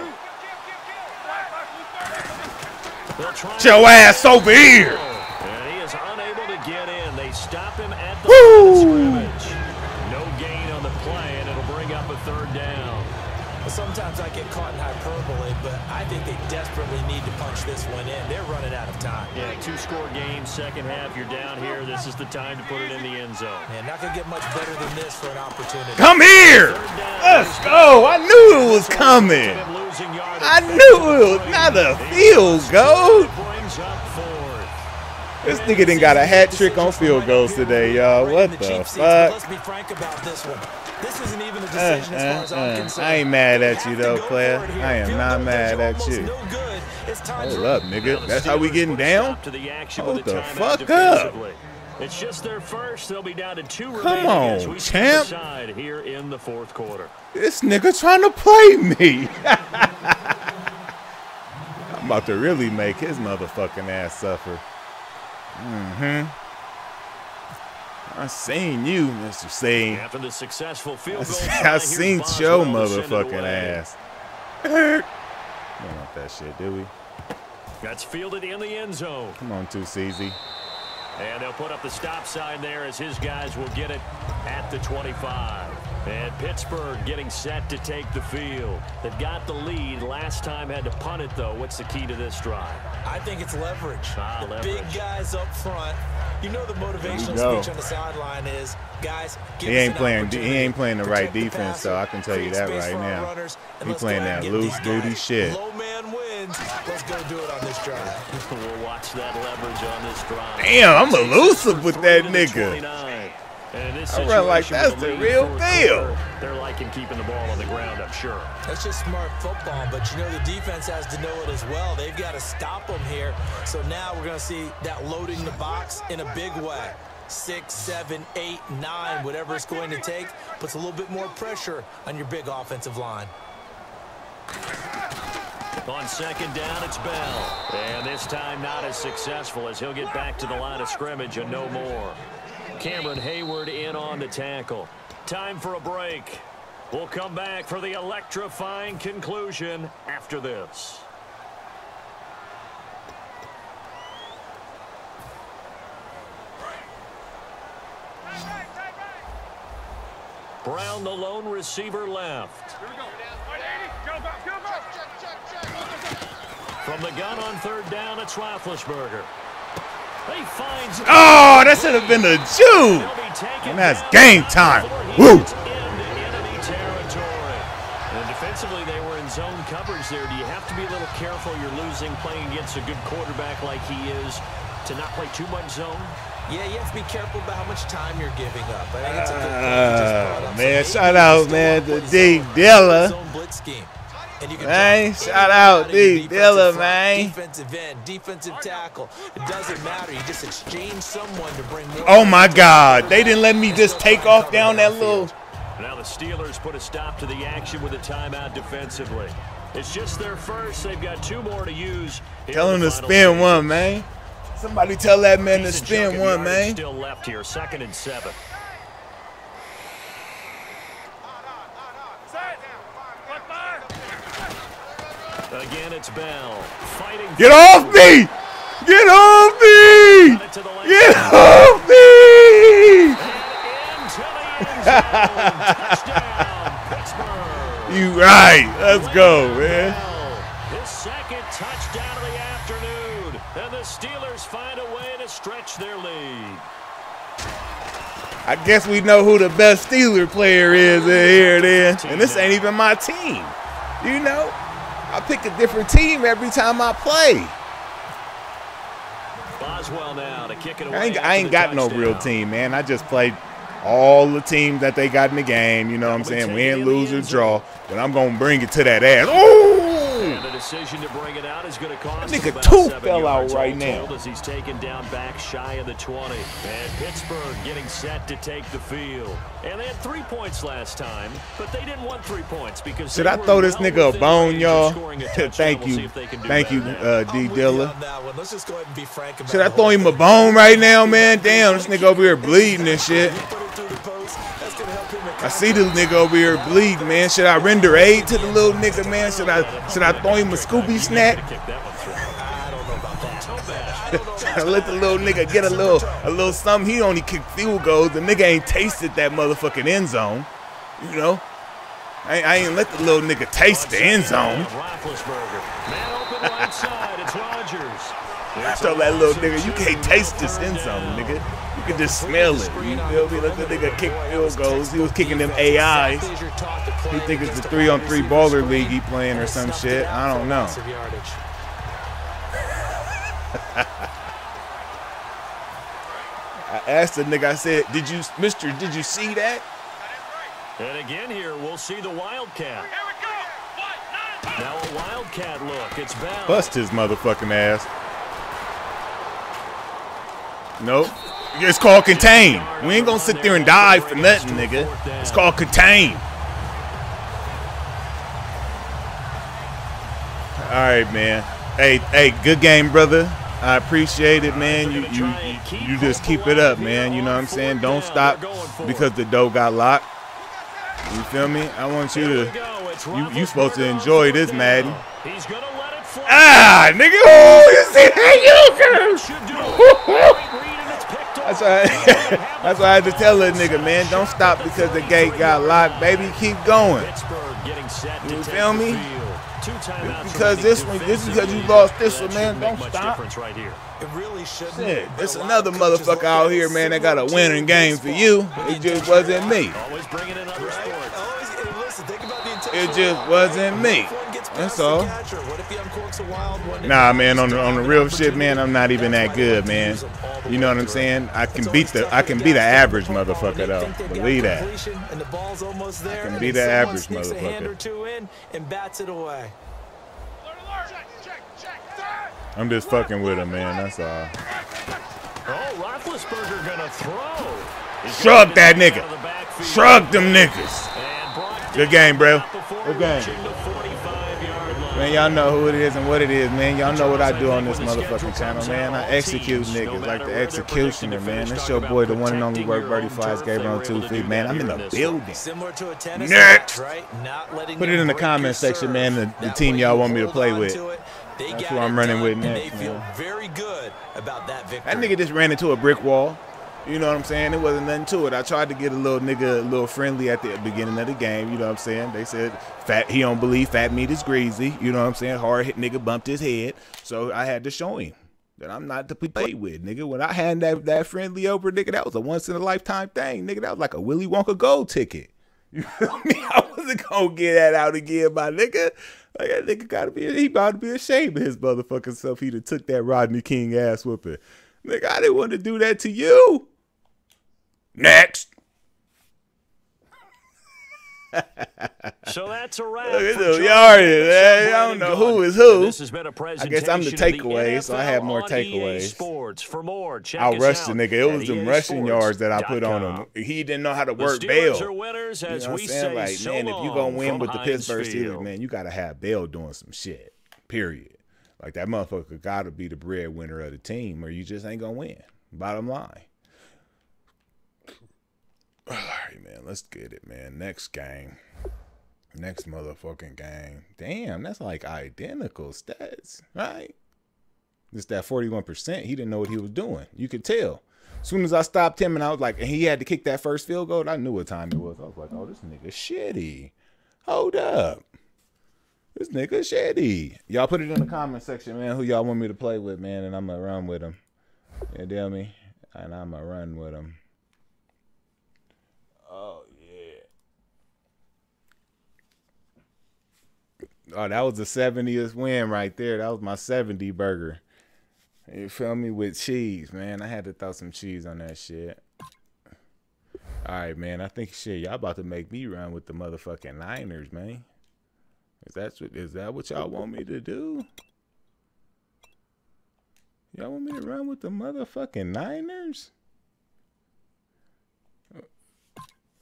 [SPEAKER 1] Get your ass over here.
[SPEAKER 2] And he is unable to get in. They stop him at the line of scrimmage. No gain on the play, and it'll bring up a 3rd down.
[SPEAKER 4] Sometimes I get caught in hyperbole, but I think they desperately need to punch this one in. They're running out of time.
[SPEAKER 2] Yeah, 2-score game, second half. You're down here. This is the time to put it in the end zone.
[SPEAKER 4] And not going to get much better than this for an opportunity.
[SPEAKER 1] Come here. Let's go. I knew it was coming. I knew it was not a field goal. This nigga done got a hat trick on field goals today, y'all. What the fuck?
[SPEAKER 4] Let's be frank about this one. This isn't even a decision as far as I'm concerned.
[SPEAKER 1] I ain't mad at you though, player. I am not mad at you. Hold up, nigga. That's how we getting down? Hold the fuck up.
[SPEAKER 2] It's just their first. They'll be down to 2 remaining.
[SPEAKER 1] Come on, champ.
[SPEAKER 2] Here in the fourth quarter.
[SPEAKER 1] This nigga trying to play me. I'm about to really make his motherfucking ass suffer. I seen you, Mr. Sane.
[SPEAKER 2] After the successful field goal,
[SPEAKER 1] I seen your motherfucking ass. We don't want that shit, do we?
[SPEAKER 2] That's fielded in the end zone.
[SPEAKER 1] Come on, 2CZ.
[SPEAKER 2] And they'll put up the stop sign there as his guys will get it at the 25. And Pittsburgh getting set to take the field. They've got the lead. Last time had to punt it, though. What's the key to this drive?
[SPEAKER 4] I think it's leverage.
[SPEAKER 2] Leverage.
[SPEAKER 4] Big guys up front. You know the motivational speech on the sideline is, guys,
[SPEAKER 1] he ain't playing the right defense, so I can tell you that right now. He playing that loose booty shit.
[SPEAKER 4] Low man wins. Let's go do it on this drive.
[SPEAKER 2] We'll watch that leverage on this drive.
[SPEAKER 1] Damn, I'm elusive with that nigga. I run like that's the real deal.
[SPEAKER 2] They're liking keeping the ball on the ground, I'm sure.
[SPEAKER 4] That's just smart football, but you know the defense has to know it as well. They've got to stop them here. So now we're going to see that loading the box in a big way. 6, 7, 8, 9, whatever it's going to take, puts a little bit more pressure on your big offensive line.
[SPEAKER 2] On second down, it's Bell. And this time not as successful as he'll get back to the line of scrimmage and no more. Cameron Hayward in on the tackle. Time for a break. We'll come back for the electrifying conclusion after this. Brown, the lone receiver, left.
[SPEAKER 5] Here we go. 180. Go.
[SPEAKER 2] From the gun on third down, it's Roethlisberger. He finds.
[SPEAKER 1] Oh, that should have been a Jew. And that's game time. Woo.
[SPEAKER 2] Enemy territory. And defensively, they were in zone coverage there. Do you have to be a little careful? You're losing playing against a good quarterback like he is to not play too much zone?
[SPEAKER 4] Yeah, you have to be careful about how much time you're giving up. I think it's a good point you just brought up.
[SPEAKER 1] Man, shout out, man, to D Dilla. Man, shout out D Dilla, man.
[SPEAKER 4] Defensive end, defensive tackle. It doesn't matter. You just exchange someone to bring more.
[SPEAKER 1] Oh my God, they didn't let me just take off down that little.
[SPEAKER 2] Now the Steelers put a stop to the action with a timeout defensively. It's just their first. They've got 2 more to use.
[SPEAKER 1] Tell him to spin one, man. Somebody tell that man to spin one, man.
[SPEAKER 2] Still left here, 2nd and 7. Again, it's Bell fighting.
[SPEAKER 1] Get off me! Get off me! Get off me! You right. Let's go, man.
[SPEAKER 2] His 2nd touchdown of the afternoon. And the Steelers find a way to stretch their lead.
[SPEAKER 1] I guess we know who the best Steeler player is here then. And this ain't even my team. You know? I pick a different team every time I play.
[SPEAKER 2] Boswell now to kick it away.
[SPEAKER 1] I ain't got no real team, man. I just played all the teams that they got in the game. You know what I'm saying? Win, lose, or draw. But I'm going to bring it to that ass. Ooh!
[SPEAKER 2] And the decision to bring it out is going to cost
[SPEAKER 1] that nigga
[SPEAKER 2] about
[SPEAKER 1] tooth
[SPEAKER 2] 7
[SPEAKER 1] fell out
[SPEAKER 2] yards
[SPEAKER 1] right
[SPEAKER 2] all
[SPEAKER 1] now.
[SPEAKER 2] told as he's taken down back shy of the 20. And Pittsburgh getting set to take the field. And they had 3 points last time, but they didn't want 3 points because
[SPEAKER 1] should I throw this nigga a bone, y'all? Thank you. Thank you, D Dilla.
[SPEAKER 4] Let's just go ahead and be frank about
[SPEAKER 1] should I throw him a bone right now, man? Damn, this nigga over here bleeding and shit. I see the nigga over here bleeding, man. Should I render aid to the little nigga, man? Should I throw him a Scooby snack? I let the little nigga get a little something. He only kicked field goals. The nigga ain't tasted that motherfucking end zone, you know. I ain't let the little nigga taste the end zone. I told that little nigga, you can't taste this end zone, nigga. You can just smell it. You feel me? Let the nigga kick field goals. He was kicking them AIs. He think it's the 3-on-3 baller league he playing or some shit. I don't know. I asked the nigga, I said, did you see that?
[SPEAKER 2] And again here, we'll see the Wildcat. Now a Wildcat look. It's bound.
[SPEAKER 1] Bust his motherfucking ass. Nope. It's called contain. We ain't gonna sit there and die for nothing, nigga. It's called contain. All right, man. Hey, good game, brother. I appreciate it, man. You just keep it up, man. You know what I'm saying? Don't stop because the door got locked. You feel me? I want you to. You supposed to enjoy this, Madden. Ah, nigga! Oh, you see that's why I had to tell that nigga, man, don't stop because the gate got locked, baby. Keep going. You feel me? Because this is because you lost this one, man. Don't stop.
[SPEAKER 4] It really shouldn't.
[SPEAKER 1] Shit, there's another motherfucker out here, man, that got a winning game for you. It just wasn't me. It just wasn't me. That's all. Nah, man, on the real shit, man, I'm not even that good, man. You know what I'm saying? I can beat the average motherfucker though. Believe that. I can beat the average motherfucker. I'm just fucking with him, man. That's all.
[SPEAKER 2] Oh, Roethlisberger gonna throw.
[SPEAKER 1] Shrug that nigga. Shrug them niggas. Good game, bro. Good game. Man, y'all know who it is and what it is, man. Y'all know what I do on this motherfucking channel, man. I execute niggas like the executioner, man. That's your boy, the one and only Work Birdie Flies, Gabriel on 2 feet, man. I'm in the building. Next. Put it in the comment section, man, the team y'all want me to play with. That's who I'm running with next, man. That nigga just ran into a brick wall. You know what I'm saying? It wasn't nothing to it. I tried to get a little nigga a little friendly at the beginning of the game. You know what I'm saying? They said he don't believe fat meat is greasy. You know what I'm saying? Hard hit nigga bumped his head. So I had to show him that I'm not to be played with, nigga. When I had that friendly over, nigga, that was a once in a lifetime thing, nigga. That was like a Willy Wonka gold ticket. You feel me? I wasn't gonna get that out again, my nigga. Like that nigga he about to be ashamed of his motherfucking self. He'd have took that Rodney King ass whooping. Nigga, I didn't want to do that to you. Next.
[SPEAKER 2] So that's a wrap.
[SPEAKER 1] Look at the yardage, man. I don't know who is who.
[SPEAKER 2] This has been a
[SPEAKER 1] I guess I'm the takeaway, so I have more takeaways. I'll rush the nigga. It was them rushing yards that I put on him. He didn't know how to work bail. You know what I'm saying? Like, man, if you gonna win with the Pittsburgh Steelers, man, you gotta have Bell doing some shit. Period. Like that motherfucker gotta be the breadwinner of the team, or you just ain't gonna win. Bottom line. All right, man, let's get it, man. Next game. Next motherfucking game. Damn, that's like identical stats, right? Just that 41%, he didn't know what he was doing. You could tell. As soon as I stopped him and I was like, and he had to kick that first field goal, I knew what time it was. I was like, oh, this nigga shitty. Hold up. This nigga shitty. Y'all put it in the comment section, man, who y'all want me to play with, man, and I'm going to run with him. You know me? And I'm going to run with him. Oh, yeah. Oh, that was the 70th win right there. That was my 70 burger. You feel me? With cheese, man. I had to throw some cheese on that shit. All right, man. I think, shit, y'all about to make me run with the motherfucking Niners, man. Is that what y'all want me to do? Y'all want me to run with the motherfucking Niners?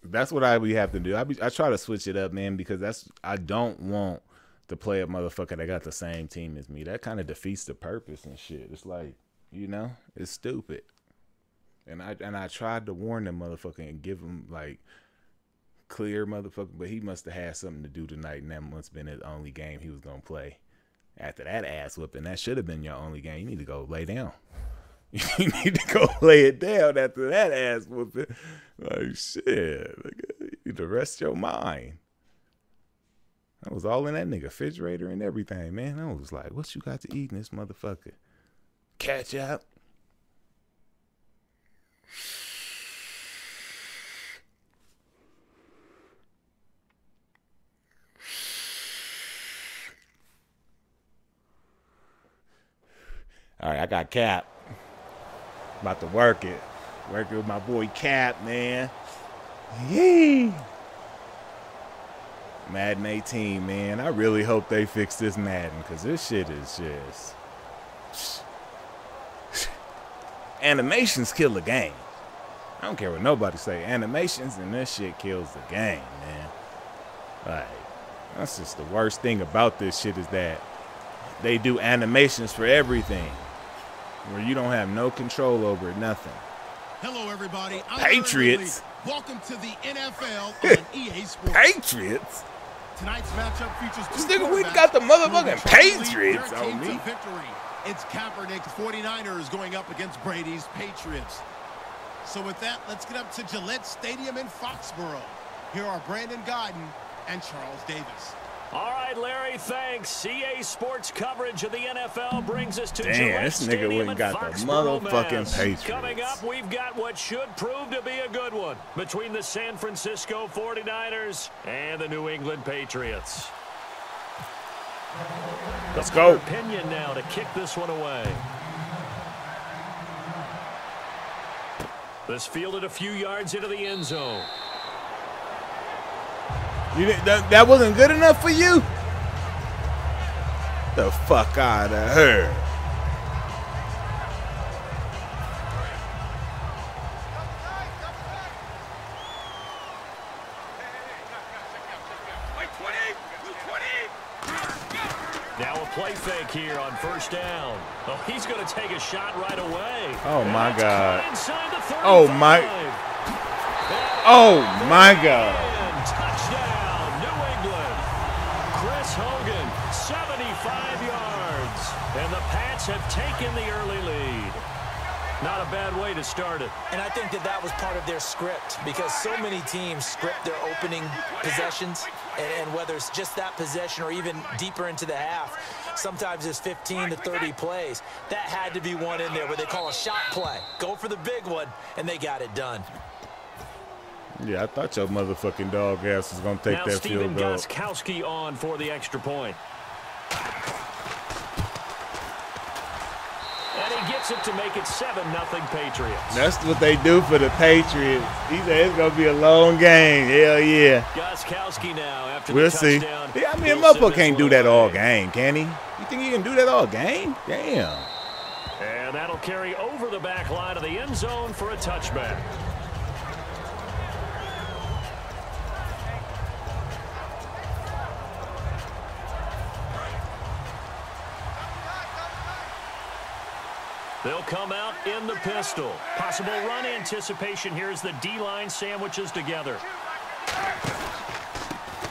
[SPEAKER 1] That's what we have to do. I try to switch it up, man, because I don't want to play a motherfucker that got the same team as me. That kind of defeats the purpose and shit. It's like, you know, it's stupid. And I tried to warn them motherfucker and give him like clear motherfucker, but he must have had something to do tonight, and that must have been his only game he was gonna play. After that ass whooping, that should have been your only game. You need to go lay down. You need to go lay it down after that ass whooping. Like, shit. You need to rest your mind. I was all in that nigga refrigerator and everything, man. I was like, what you got to eat in this motherfucker? Ketchup. All right, I got Cap. About to work it. Working with my boy Cap, man. Yee. Madden 18, man. I really hope they fix this Madden, because this shit is just... Animations kill the game. I don't care what nobody say. Animations and this shit kills the game, man. Like, that's just the worst thing about this shit is that they do animations for everything, where you don't have no control over it, nothing.
[SPEAKER 3] Hello, everybody. I'm
[SPEAKER 1] Patriots.
[SPEAKER 3] Welcome to the NFL on EA Sports.
[SPEAKER 1] Patriots?
[SPEAKER 3] Tonight's matchup features two
[SPEAKER 1] This nigga, we
[SPEAKER 3] quarterbacks
[SPEAKER 1] got the
[SPEAKER 3] who
[SPEAKER 1] motherfucking
[SPEAKER 3] will try to lead
[SPEAKER 1] Patriots
[SPEAKER 3] their
[SPEAKER 1] on
[SPEAKER 3] team
[SPEAKER 1] me.
[SPEAKER 3] to victory. It's Kaepernick's 49ers going up against Brady's Patriots. So with that, let's get up to Gillette Stadium in Foxborough. Here are Brandon Godden and Charles Davis.
[SPEAKER 2] All right, Larry, thanks. EA Sports coverage of the NFL brings us to
[SPEAKER 1] Damn,
[SPEAKER 2] Gillette
[SPEAKER 1] this nigga
[SPEAKER 2] Stadium
[SPEAKER 1] went
[SPEAKER 2] in
[SPEAKER 1] got the
[SPEAKER 2] Foxborough,
[SPEAKER 1] motherfucking
[SPEAKER 2] Mass.
[SPEAKER 1] Patriots.
[SPEAKER 2] Coming up, we've got what should prove to be a good one between the San Francisco 49ers and the New England Patriots.
[SPEAKER 1] Let's go.
[SPEAKER 2] Opinion now to kick this one away. This fielded a few yards into the end zone.
[SPEAKER 1] That wasn't good enough for you? The fuck out of her.
[SPEAKER 2] Now a play fake here on first down. Oh, he's going to take a shot right away.
[SPEAKER 1] Oh, my
[SPEAKER 2] And
[SPEAKER 1] God.
[SPEAKER 2] inside the 35.
[SPEAKER 1] Oh, my. Oh, my God.
[SPEAKER 2] And touchdown, New England. Chris Hogan, 75 yards. And the Pats have taken the early lead. Not a bad way to start it.
[SPEAKER 4] And I think that was part of their script, because so many teams script their opening possessions, and whether it's just that possession or even deeper into the half, sometimes it's 15 to 30 plays. That had to be one in there where they call a shot play. Go for the big one, and they got it done.
[SPEAKER 1] Yeah, I thought your motherfucking dog ass was going to take
[SPEAKER 2] Now
[SPEAKER 1] that
[SPEAKER 2] Steven
[SPEAKER 1] field goal.
[SPEAKER 2] Gostkowski on for the extra point. And he gets it to make it 7-0 Patriots.
[SPEAKER 1] That's what they do for the Patriots. He said it's going to be a long game. Hell yeah.
[SPEAKER 2] Gostkowski now after
[SPEAKER 1] We'll
[SPEAKER 2] the
[SPEAKER 1] see.
[SPEAKER 2] touchdown.
[SPEAKER 1] Yeah, I mean, a
[SPEAKER 2] He'll send
[SPEAKER 1] motherfucker
[SPEAKER 2] this
[SPEAKER 1] can't do
[SPEAKER 2] one
[SPEAKER 1] that all
[SPEAKER 2] away.
[SPEAKER 1] game, can he? You think he can do that all game? Damn.
[SPEAKER 2] And that'll carry over the back line of the end zone for a touchback. They'll come out in the pistol. Possible run anticipation here as the D-line sandwiches together.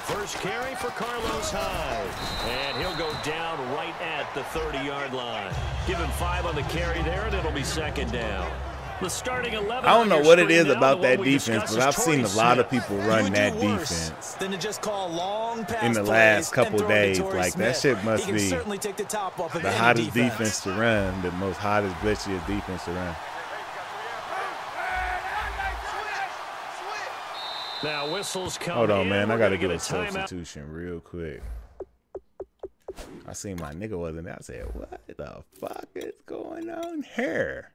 [SPEAKER 2] First carry for Carlos Hyde. And he'll go down right at the 30-yard line. Give him 5 on the carry there, and it'll be second down. The starting 11.
[SPEAKER 1] I don't know
[SPEAKER 2] on
[SPEAKER 1] what
[SPEAKER 2] your
[SPEAKER 1] it is
[SPEAKER 2] screen now,
[SPEAKER 1] about
[SPEAKER 2] the one
[SPEAKER 1] that
[SPEAKER 2] we
[SPEAKER 1] defense,
[SPEAKER 2] discussed
[SPEAKER 1] but I've
[SPEAKER 2] is
[SPEAKER 1] seen a
[SPEAKER 2] Torrey
[SPEAKER 1] lot of
[SPEAKER 2] Smith.
[SPEAKER 1] people
[SPEAKER 4] You
[SPEAKER 1] run
[SPEAKER 4] would
[SPEAKER 1] that
[SPEAKER 4] do worse
[SPEAKER 1] defense
[SPEAKER 4] than to just call long pass
[SPEAKER 1] in the
[SPEAKER 4] plays
[SPEAKER 1] last couple
[SPEAKER 4] and throw to
[SPEAKER 1] days.
[SPEAKER 4] Torrey
[SPEAKER 1] Like, that
[SPEAKER 4] Smith.
[SPEAKER 1] shit must
[SPEAKER 4] He can
[SPEAKER 1] be
[SPEAKER 4] certainly take the top off of
[SPEAKER 1] the
[SPEAKER 4] any
[SPEAKER 1] hottest defense to run, the most hottest, glitchiest defense to run.
[SPEAKER 2] Now whistles come
[SPEAKER 1] Hold on,
[SPEAKER 2] in.
[SPEAKER 1] man. I
[SPEAKER 2] We're
[SPEAKER 1] got to
[SPEAKER 2] gonna
[SPEAKER 1] get a
[SPEAKER 2] timeout.
[SPEAKER 1] substitution real quick. I seen my nigga wasn't there. I said, what the fuck is going on here?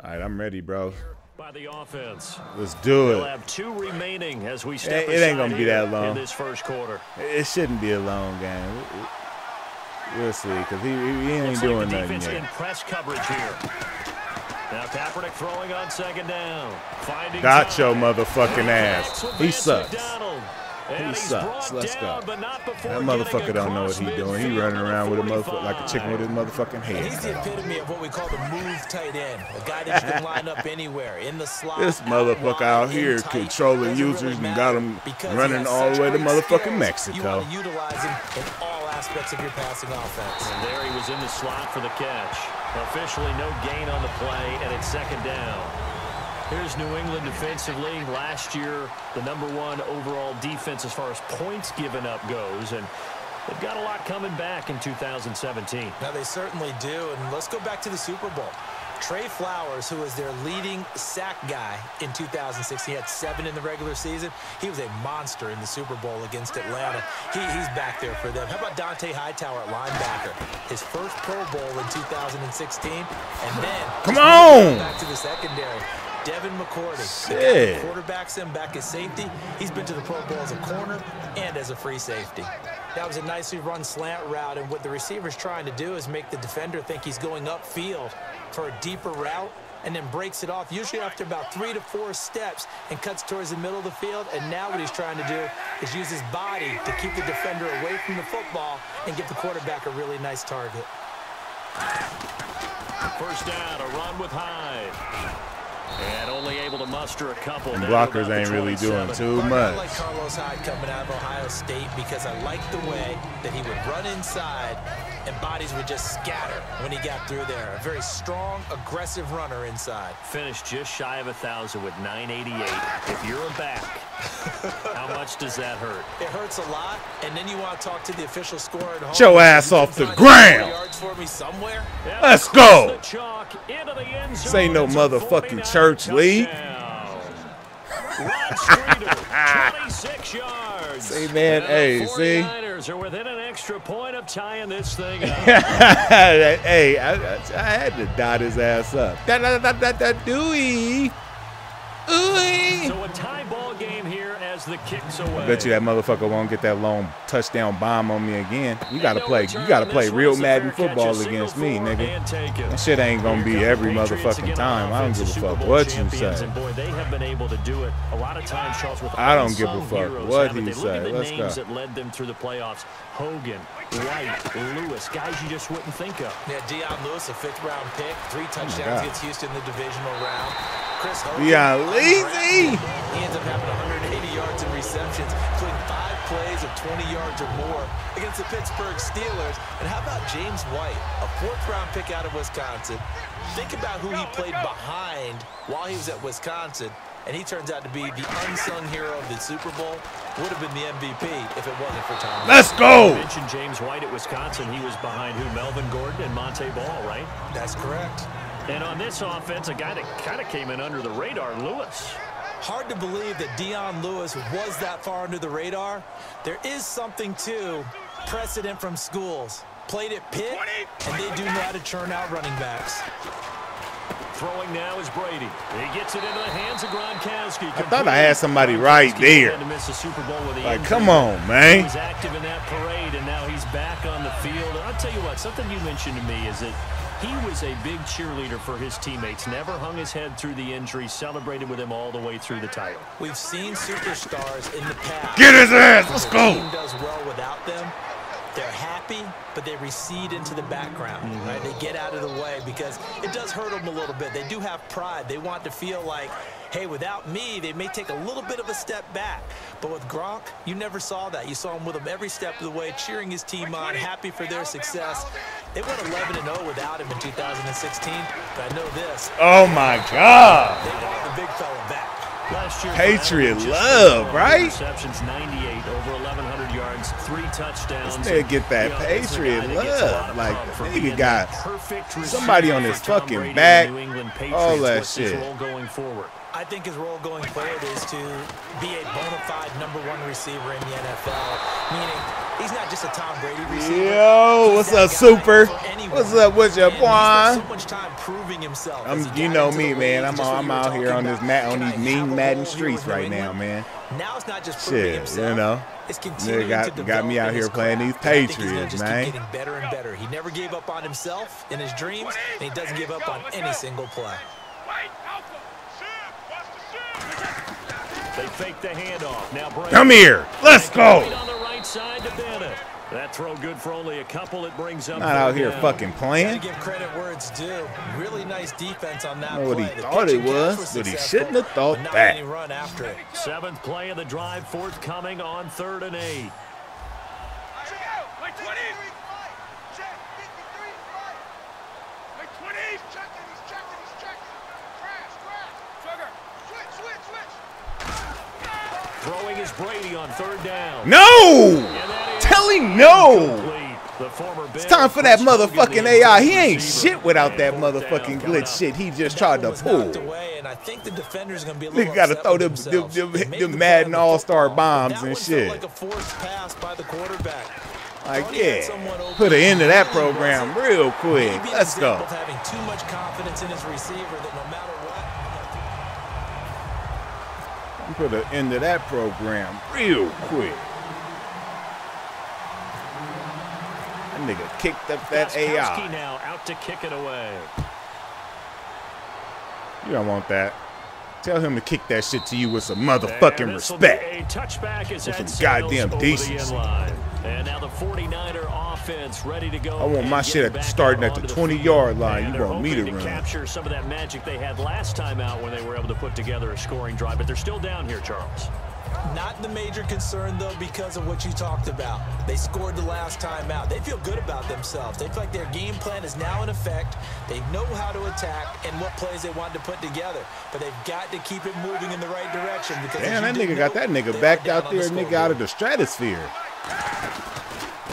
[SPEAKER 1] All right, I'm ready, bro.
[SPEAKER 2] By the offense.
[SPEAKER 1] Let's do
[SPEAKER 2] We'll
[SPEAKER 1] it.
[SPEAKER 2] have 2 remaining as we step
[SPEAKER 1] It ain't gonna
[SPEAKER 2] aside
[SPEAKER 1] be
[SPEAKER 2] here
[SPEAKER 1] that long.
[SPEAKER 2] in this first quarter.
[SPEAKER 1] It shouldn't be a long game. We'll see, because he ain't
[SPEAKER 2] Looks
[SPEAKER 1] doing
[SPEAKER 2] like the
[SPEAKER 1] nothing
[SPEAKER 2] defense in
[SPEAKER 1] yet.
[SPEAKER 2] press coverage here. Now Kaepernick throwing on second down. Finding
[SPEAKER 1] Got your
[SPEAKER 2] time.
[SPEAKER 1] motherfucking ass.
[SPEAKER 2] Connects with
[SPEAKER 1] He
[SPEAKER 2] Vance
[SPEAKER 1] sucks.
[SPEAKER 2] McDonald. And
[SPEAKER 1] He
[SPEAKER 2] he's
[SPEAKER 1] sucks.
[SPEAKER 2] brought
[SPEAKER 1] Let's
[SPEAKER 2] down,
[SPEAKER 1] go.
[SPEAKER 2] but not before
[SPEAKER 1] That
[SPEAKER 2] getting
[SPEAKER 1] motherfucker don't know what he
[SPEAKER 2] across
[SPEAKER 1] doing. He
[SPEAKER 2] midfield
[SPEAKER 1] running
[SPEAKER 2] to the
[SPEAKER 1] around with a motherfucker like a
[SPEAKER 2] 45.
[SPEAKER 1] chicken with his motherfucking
[SPEAKER 4] He's the
[SPEAKER 1] head.
[SPEAKER 4] epitome of what we call the move tight end, a guy that you can line up anywhere, in the slot.
[SPEAKER 1] This motherfucker out here
[SPEAKER 4] in tight.
[SPEAKER 1] controlling
[SPEAKER 4] Doesn't
[SPEAKER 1] users
[SPEAKER 4] really
[SPEAKER 1] and
[SPEAKER 4] matter
[SPEAKER 1] got him
[SPEAKER 4] because he
[SPEAKER 1] running
[SPEAKER 4] has
[SPEAKER 1] all the
[SPEAKER 4] such
[SPEAKER 1] way to
[SPEAKER 4] great
[SPEAKER 1] motherfucking
[SPEAKER 4] skills.
[SPEAKER 1] Mexico.
[SPEAKER 4] You want to utilize him in all aspects of your passing offense.
[SPEAKER 2] And there he was in the slot for the catch. Officially no gain on the play, and it's second down. Here's New England defensively. Last year, the #1 overall defense as far as points given up goes. And they've got a lot coming back in 2017.
[SPEAKER 4] Now, they certainly do. And let's go back to the Super Bowl. Trey Flowers, who was their leading sack guy in 2006, he had 7 in the regular season. He was a monster in the Super Bowl against Atlanta. He's back there for them. How about Dante Hightower at linebacker? His first Pro Bowl in 2016. And then
[SPEAKER 1] come on,
[SPEAKER 4] back to the secondary. Devin McCourty, the guy who quarterbacks him back as safety. He's been to the Pro Bowl as a corner and as a free safety. That was a nicely run slant route, and what the receiver's trying to do is make the defender think he's going upfield for a deeper route, and then breaks it off, usually after about 3 to 4 steps, and cuts towards the middle of the field. And now what he's trying to do is use his body to keep the defender away from the football and give the quarterback a really nice target.
[SPEAKER 2] First down, a run with Hyde. And only able to muster a couple.
[SPEAKER 1] Blockers ain't really doing too much.
[SPEAKER 4] I like Carlos Hyde coming out of Ohio State because I like the way that he would run inside and bodies would just scatter when he got through there. A very strong, aggressive runner inside.
[SPEAKER 2] Finished just shy of 1,000 with 988. If you're a back, how much does that hurt?
[SPEAKER 4] It hurts a lot, and then you want to talk to the official scorer at home.
[SPEAKER 1] Get your ass off the ground.
[SPEAKER 4] Yards for me somewhere.
[SPEAKER 1] Let's go.
[SPEAKER 2] This
[SPEAKER 1] ain't no motherfucking church league.
[SPEAKER 2] 26 yards.
[SPEAKER 1] See, man, hey, see?
[SPEAKER 2] Are within an extra point of tying this thing up.
[SPEAKER 1] Hey, I had to dot his ass up. Dewey. Ooh.
[SPEAKER 2] So a tie ball game here as the kicks away.
[SPEAKER 1] I bet you that motherfucker won't get that long touchdown bomb on me again. You gotta play real Madden football against me, nigga. That shit ain't gonna be every motherfucking time. I don't give a fuck what you say.
[SPEAKER 2] And boy, they have been able to do it a lot of times, Charles, with
[SPEAKER 1] I don't give a fuck what he say. Let's go.
[SPEAKER 2] Names that led them through the playoffs: Hogan, White, Lewis, guys you just wouldn't think of.
[SPEAKER 4] Yeah, Deion Lewis, a 5th-round pick, 3 touchdowns against Houston in the divisional round. Chris Hogan,
[SPEAKER 1] Deion Lazy.
[SPEAKER 4] He ends up having 180 yards in receptions, including 5 plays of 20 yards or more against the Pittsburgh Steelers. And how about James White, a 4th-round pick out of Wisconsin? Think about who he played behind while he was at Wisconsin, and he turns out to be the unsung hero of the Super Bowl. Would have been the MVP if it wasn't for Tom.
[SPEAKER 1] Let's go.
[SPEAKER 2] You mentioned James White at Wisconsin. He was behind who? Melvin Gordon and Monte Ball, right?
[SPEAKER 4] That's correct.
[SPEAKER 2] And on this offense, a guy that kind of came in under the radar, Lewis.
[SPEAKER 4] Hard to believe that Deion Lewis was that far under the radar. There is something to precedent from schools. Played at Pitt, and they do know how to churn out running backs.
[SPEAKER 2] Throwing now is Brady. He gets it into the hands of Gronkowski.
[SPEAKER 1] I thought I had somebody right there. Like, come on, man.
[SPEAKER 2] He was active in that parade, and now he's back on the field. And I'll tell you what, something you mentioned to me is that he was a big cheerleader for his teammates. Never hung his head through the injury. Celebrated with him all the way through the title.
[SPEAKER 4] We've seen superstars in the past.
[SPEAKER 1] Get his ass. Let's go.
[SPEAKER 4] The team does well without them. They're happy, but they recede into the background. Right? They get out of the way because it does hurt them a little bit. They do have pride. They want to feel like, hey, without me, they may take a little bit of a step back. But with Gronk, you never saw that. You saw him with him every step of the way, cheering his team on, happy for their success. They went 11-0 without him in 2016, but I know this.
[SPEAKER 1] Oh, my God.
[SPEAKER 4] They want the big fella back.
[SPEAKER 2] Last year,
[SPEAKER 1] Patriot love, right?
[SPEAKER 2] Receptions, 98, over 1,100 yards, 3 touchdowns.
[SPEAKER 1] This nigga get that Patriot love. Like, nigga got somebody on his fucking back. All that shit.
[SPEAKER 2] Going forward.
[SPEAKER 4] I think his role going forward is to be a bona fide #1 receiver in the NFL, meaning he's not just a Tom Brady receiver.
[SPEAKER 1] Yo, what's up, Super? What's up with your boy?
[SPEAKER 4] So much time proving himself.
[SPEAKER 1] You know me, man. I'm out here on these mean Madden streets right now, man.
[SPEAKER 4] Now it's not just proving himself.
[SPEAKER 1] You know,
[SPEAKER 4] it's continuing to
[SPEAKER 1] got me out here playing these Patriots, man.
[SPEAKER 4] He's getting better and better. He never gave up on himself in his dreams, and he doesn't give up on any single play.
[SPEAKER 2] They fake the handoff. Now Brady.
[SPEAKER 1] Come here. Let's go.
[SPEAKER 2] On the right side to Bennett. That throw good for only a couple. It brings up.
[SPEAKER 1] Not out here fucking playing.
[SPEAKER 4] Gotta give credit where it's due. Really nice defense on that
[SPEAKER 1] play. What he
[SPEAKER 4] thought
[SPEAKER 1] it was, but he shouldn't have thought that.
[SPEAKER 4] Run after it.
[SPEAKER 2] 7th play of the drive, forthcoming on 3rd and 8. Throwing is Brady on 3rd down.
[SPEAKER 1] No! Tell him no!
[SPEAKER 2] Complete.
[SPEAKER 1] It's time for that motherfucking AI. He ain't shit without that motherfucking glitch shit he just tried to pull. Nigga gotta throw them Madden All-Star bombs and shit. Like, yeah, put an end to that program real quick. Let's go.
[SPEAKER 4] Having too much confidence in his receiver that no matter what.
[SPEAKER 1] Put an end to that program real quick. That nigga kicked up that AI.
[SPEAKER 2] Now out to kick it away.
[SPEAKER 1] You don't want that. Tell him to kick that shit to you with some motherfucking respect. With some goddamn decency.
[SPEAKER 2] And now the 49er offense ready to go.
[SPEAKER 1] I want my shit starting at the 20-yard line. You want me to run.
[SPEAKER 2] Capture some of that magic they had last time out when they were able to put together a scoring drive, but they're still down here, Charles.
[SPEAKER 4] Not the major concern, though, because of what you talked about. They scored the last time out. They feel good about themselves. They feel like their game plan is now in effect. They know how to attack and what plays they want to put together. But they've got to keep it moving in the right direction. Because
[SPEAKER 1] damn, that nigga got that nigga backed out there, nigga out of the stratosphere.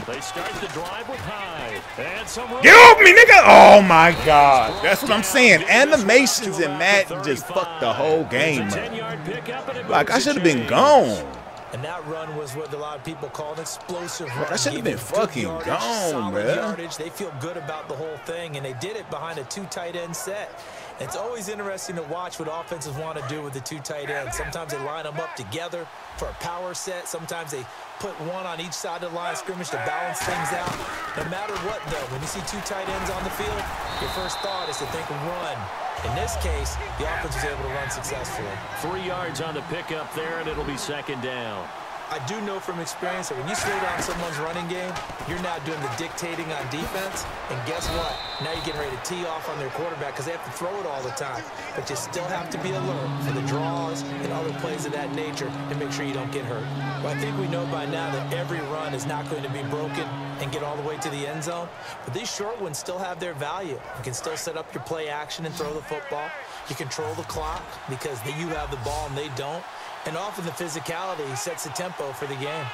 [SPEAKER 2] They start the drive with Hyde. And some
[SPEAKER 1] get off me, nigga! Oh my God, that's what I'm saying. Animations in Madden just fucked the whole game up. Like I should have been gone.
[SPEAKER 4] And that run was what a lot of people call an explosive run.
[SPEAKER 1] I should have been fucking gone, man.
[SPEAKER 4] They feel good about the whole thing, and they did it behind a 2 tight end set. It's always interesting to watch what offenses want to do with the 2 tight ends. Sometimes they line them up together for a power set. Sometimes they put one on each side of the line of scrimmage to balance things out. No matter what, though, when you see 2 tight ends on the field, your first thought is to think run. In this case, the offense was able to run successfully.
[SPEAKER 2] 3 yards on the pickup there, and it'll be 2nd down.
[SPEAKER 4] I do know from experience that when you slow down someone's running game, you're now doing the dictating on defense. And guess what? Now you're getting ready to tee off on their quarterback because they have to throw it all the time. But you still have to be alert for the draws and other plays of that nature and make sure you don't get hurt. Well, I think we know by now that every run is not going to be broken and get all the way to the end zone. But these short ones still have their value. You can still set up your play action and throw the football. You control the clock because you have the ball and they don't. And often the physicality sets the tempo for the game.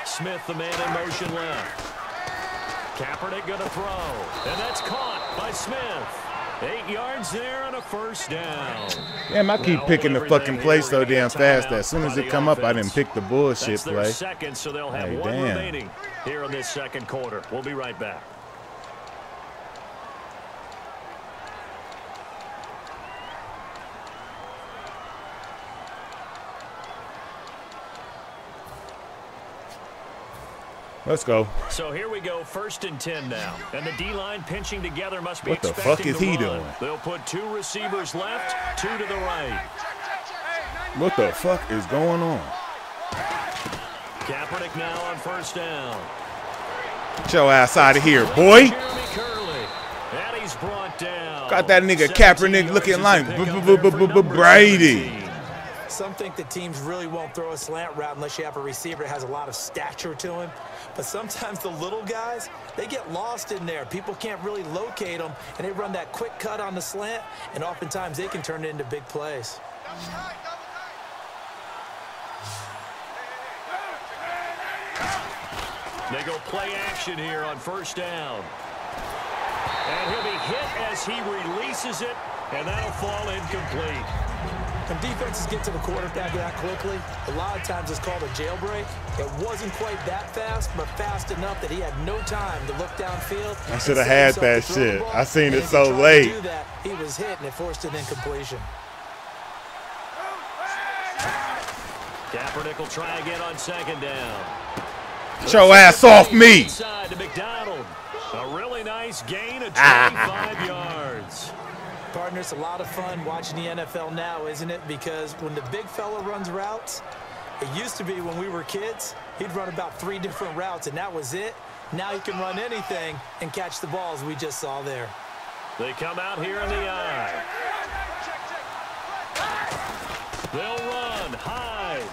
[SPEAKER 2] Smith, the man in motion left. Kaepernick going to throw. And that's caught by Smith. 8 yards there on a 1st down.
[SPEAKER 1] Damn, I keep picking the fucking play so damn fast that as soon as it come up, I didn't pick the bullshit play.
[SPEAKER 2] Second, so they'll have one remaining here in this 2nd quarter. We'll be right back.
[SPEAKER 1] Let's go.
[SPEAKER 2] So here we go, 1st and 10 now. And the D-line pinching together must be
[SPEAKER 1] what the fuck is he doing?
[SPEAKER 2] They'll put 2 receivers left, 2 to the right.
[SPEAKER 1] What the fuck is going on?
[SPEAKER 2] Kaepernick now on 1st down.
[SPEAKER 1] Get your ass out of here, boy.
[SPEAKER 2] And he's brought down.
[SPEAKER 1] Got that nigga Kaepernick looking like Brady.
[SPEAKER 4] Some think the teams really won't throw a slant route unless you have a receiver that has a lot of stature to him. But sometimes the little guys, they get lost in there. People can't really locate them, and they run that quick cut on the slant, and oftentimes they can turn it into big plays.
[SPEAKER 2] They go play action here on 1st down. And he'll be hit as he releases it, and that'll fall incomplete.
[SPEAKER 4] When defenses get to the quarterback that quickly, a lot of times it's called a jailbreak. It wasn't quite that fast, but fast enough that he had no time to look downfield.
[SPEAKER 1] I should have had that shit. I seen it so late.
[SPEAKER 4] To do that, he was hit, and it forced an incompletion.
[SPEAKER 2] Kaepernick will try again on 2nd down.
[SPEAKER 1] Get your ass off me.
[SPEAKER 2] Inside to McDonald. A really nice gain of 25 yards.
[SPEAKER 4] Partner, it's a lot of fun watching the NFL now, isn't it? Because when the big fella runs routes, it used to be when we were kids, he'd run about 3 different routes, and that was it. Now he can run anything and catch the balls we just saw there.
[SPEAKER 2] They come out here in the eye. They'll run high.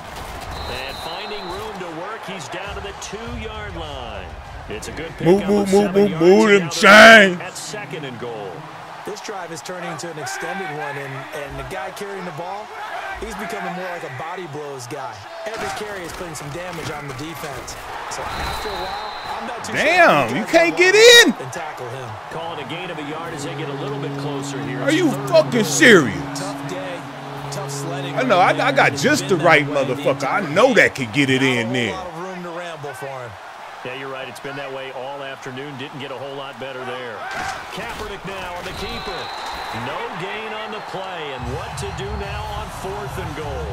[SPEAKER 2] And finding room to work, he's down to the 2-yard line. It's a good pick.
[SPEAKER 1] Move them chains.
[SPEAKER 2] At 2nd and goal.
[SPEAKER 4] This drive is turning into an extended one, and the guy carrying the ball, He's becoming more like a body blows guy. Every carry is putting some damage on the defense. So after a while, I'm not too
[SPEAKER 1] Damn,
[SPEAKER 4] sure
[SPEAKER 1] you can't get in.
[SPEAKER 4] And tackle him.
[SPEAKER 2] Calling a gain of a yard as they get a little bit closer here.
[SPEAKER 1] Are you fucking serious?
[SPEAKER 4] Tough day, tough sledding.
[SPEAKER 1] I know, I got just the right motherfucker. I know that could get it in there.
[SPEAKER 4] A lot of room to ramble for him.
[SPEAKER 2] Yeah, you're right. It's been that way all afternoon. Didn't get a whole lot better there. Kaepernick now on the keeper. No gain on the play. And what to do now on 4th and goal?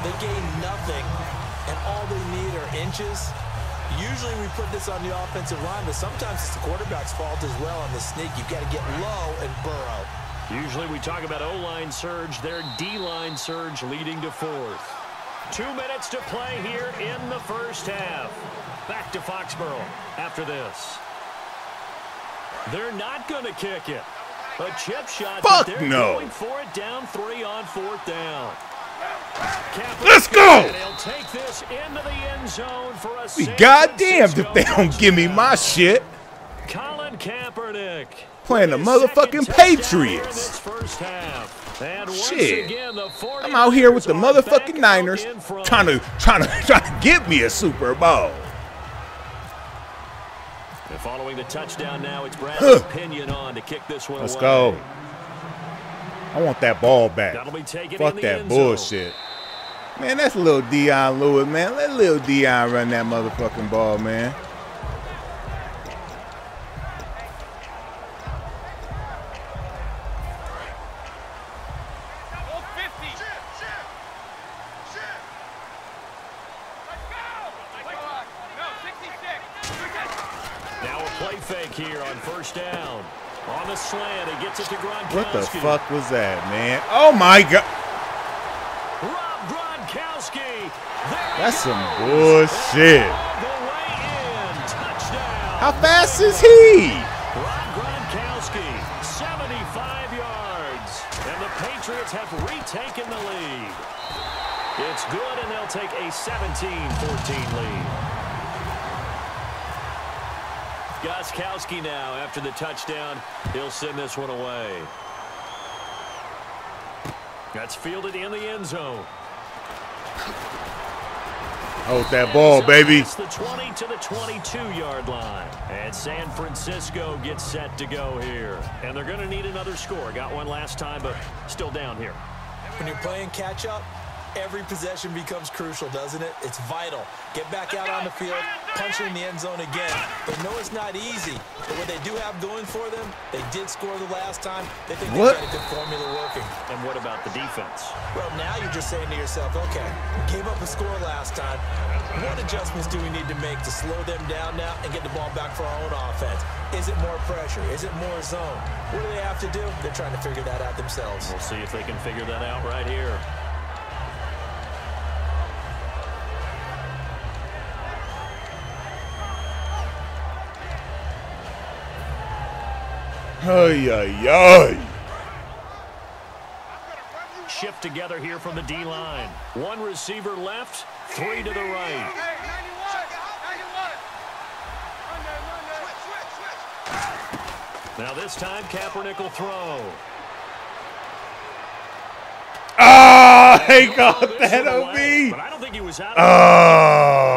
[SPEAKER 4] They gain nothing, and all they need are inches. Usually we put this on the offensive line, but sometimes it's the quarterback's fault as well on the sneak. You've got to get low and burrow.
[SPEAKER 2] Usually we talk about O-line surge. Their D-line surge leading to 4th. 2 minutes to play here in the first half. Back to Foxborough after this. They're not going to kick it. A chip shot.
[SPEAKER 1] Fuck
[SPEAKER 2] they're
[SPEAKER 1] no.
[SPEAKER 2] going for it down 3 on 4th down.
[SPEAKER 1] Let's go.
[SPEAKER 2] They'll take this into the end zone for a
[SPEAKER 1] Be goddamn if they don't give me my shit.
[SPEAKER 2] Colin Kaepernick
[SPEAKER 1] Playing the motherfucking Patriots. Shit. I'm out here with the motherfucking Niners trying to get me a Super Bowl.
[SPEAKER 2] And following the touchdown now, it's Bradley Pinion on to kick this one away.
[SPEAKER 1] Let's go. I want that ball back. Fuck that bullshit. Man, that's little Deion Lewis, man. Let little Deion run that motherfucking ball, man.
[SPEAKER 2] Now a play fake here on 1st down. On the slant, he gets it to Gronkowski.
[SPEAKER 1] What the fuck was that, man? Oh my God.
[SPEAKER 2] Rob Gronkowski.
[SPEAKER 1] That's some bullshit. How fast is he?
[SPEAKER 2] Rob Gronkowski, 75 yards. And the Patriots have retaken the lead. It's good, and they'll take a 17-14 lead. Gronkowski now, after the touchdown, he'll send this one away. That's fielded in the end zone.
[SPEAKER 1] Hold that ball, baby.
[SPEAKER 2] It's the 20 to the 22-yard line. And San Francisco gets set to go here. And they're going to need another score. Got one last time, but still down here.
[SPEAKER 4] When you're playing catch-up, every possession becomes crucial, doesn't it? It's vital. Get back out on the field, punch it in the end zone again. They know it's not easy, but what they do have going for them, they did score the last time. They think they've got a good formula working.
[SPEAKER 2] And what about the defense?
[SPEAKER 4] Well, now you're just saying to yourself, okay, gave up a score last time. What adjustments do we need to make to slow them down now and get the ball back for our own offense? Is it more pressure? Is it more zone? What do they have to do? They're trying to figure that out themselves.
[SPEAKER 2] We'll see if they can figure that out right here.
[SPEAKER 1] Ay, ay, ay.
[SPEAKER 2] Shift together here from the D-line. One receiver left, 3 to the right. Now this time, Kaepernick will throw.
[SPEAKER 1] Ah, he got that on me.
[SPEAKER 2] But I don't think he was out of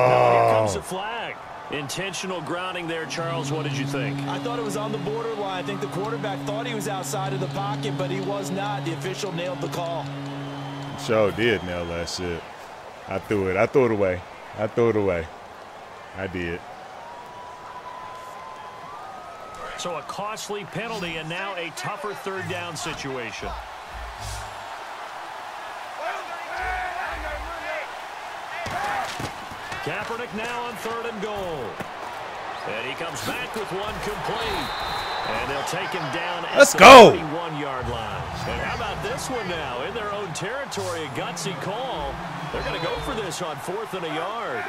[SPEAKER 2] No, here comes the flag. Intentional grounding there, Charles. What did you think?
[SPEAKER 4] I thought it was on the borderline. I think the quarterback thought he was outside of the pocket, but he was not. The official nailed the call.
[SPEAKER 1] Sure did nail that shit. I threw it. I threw it away. I threw it away. I did.
[SPEAKER 2] So a costly penalty and now a tougher 3rd down situation. Kaepernick now on 3rd and goal. And he comes back with one complete. And they'll take him down at the 31-yard line. And how about this one now? In their own territory, a gutsy call. They're going to go for this on 4th and a yard.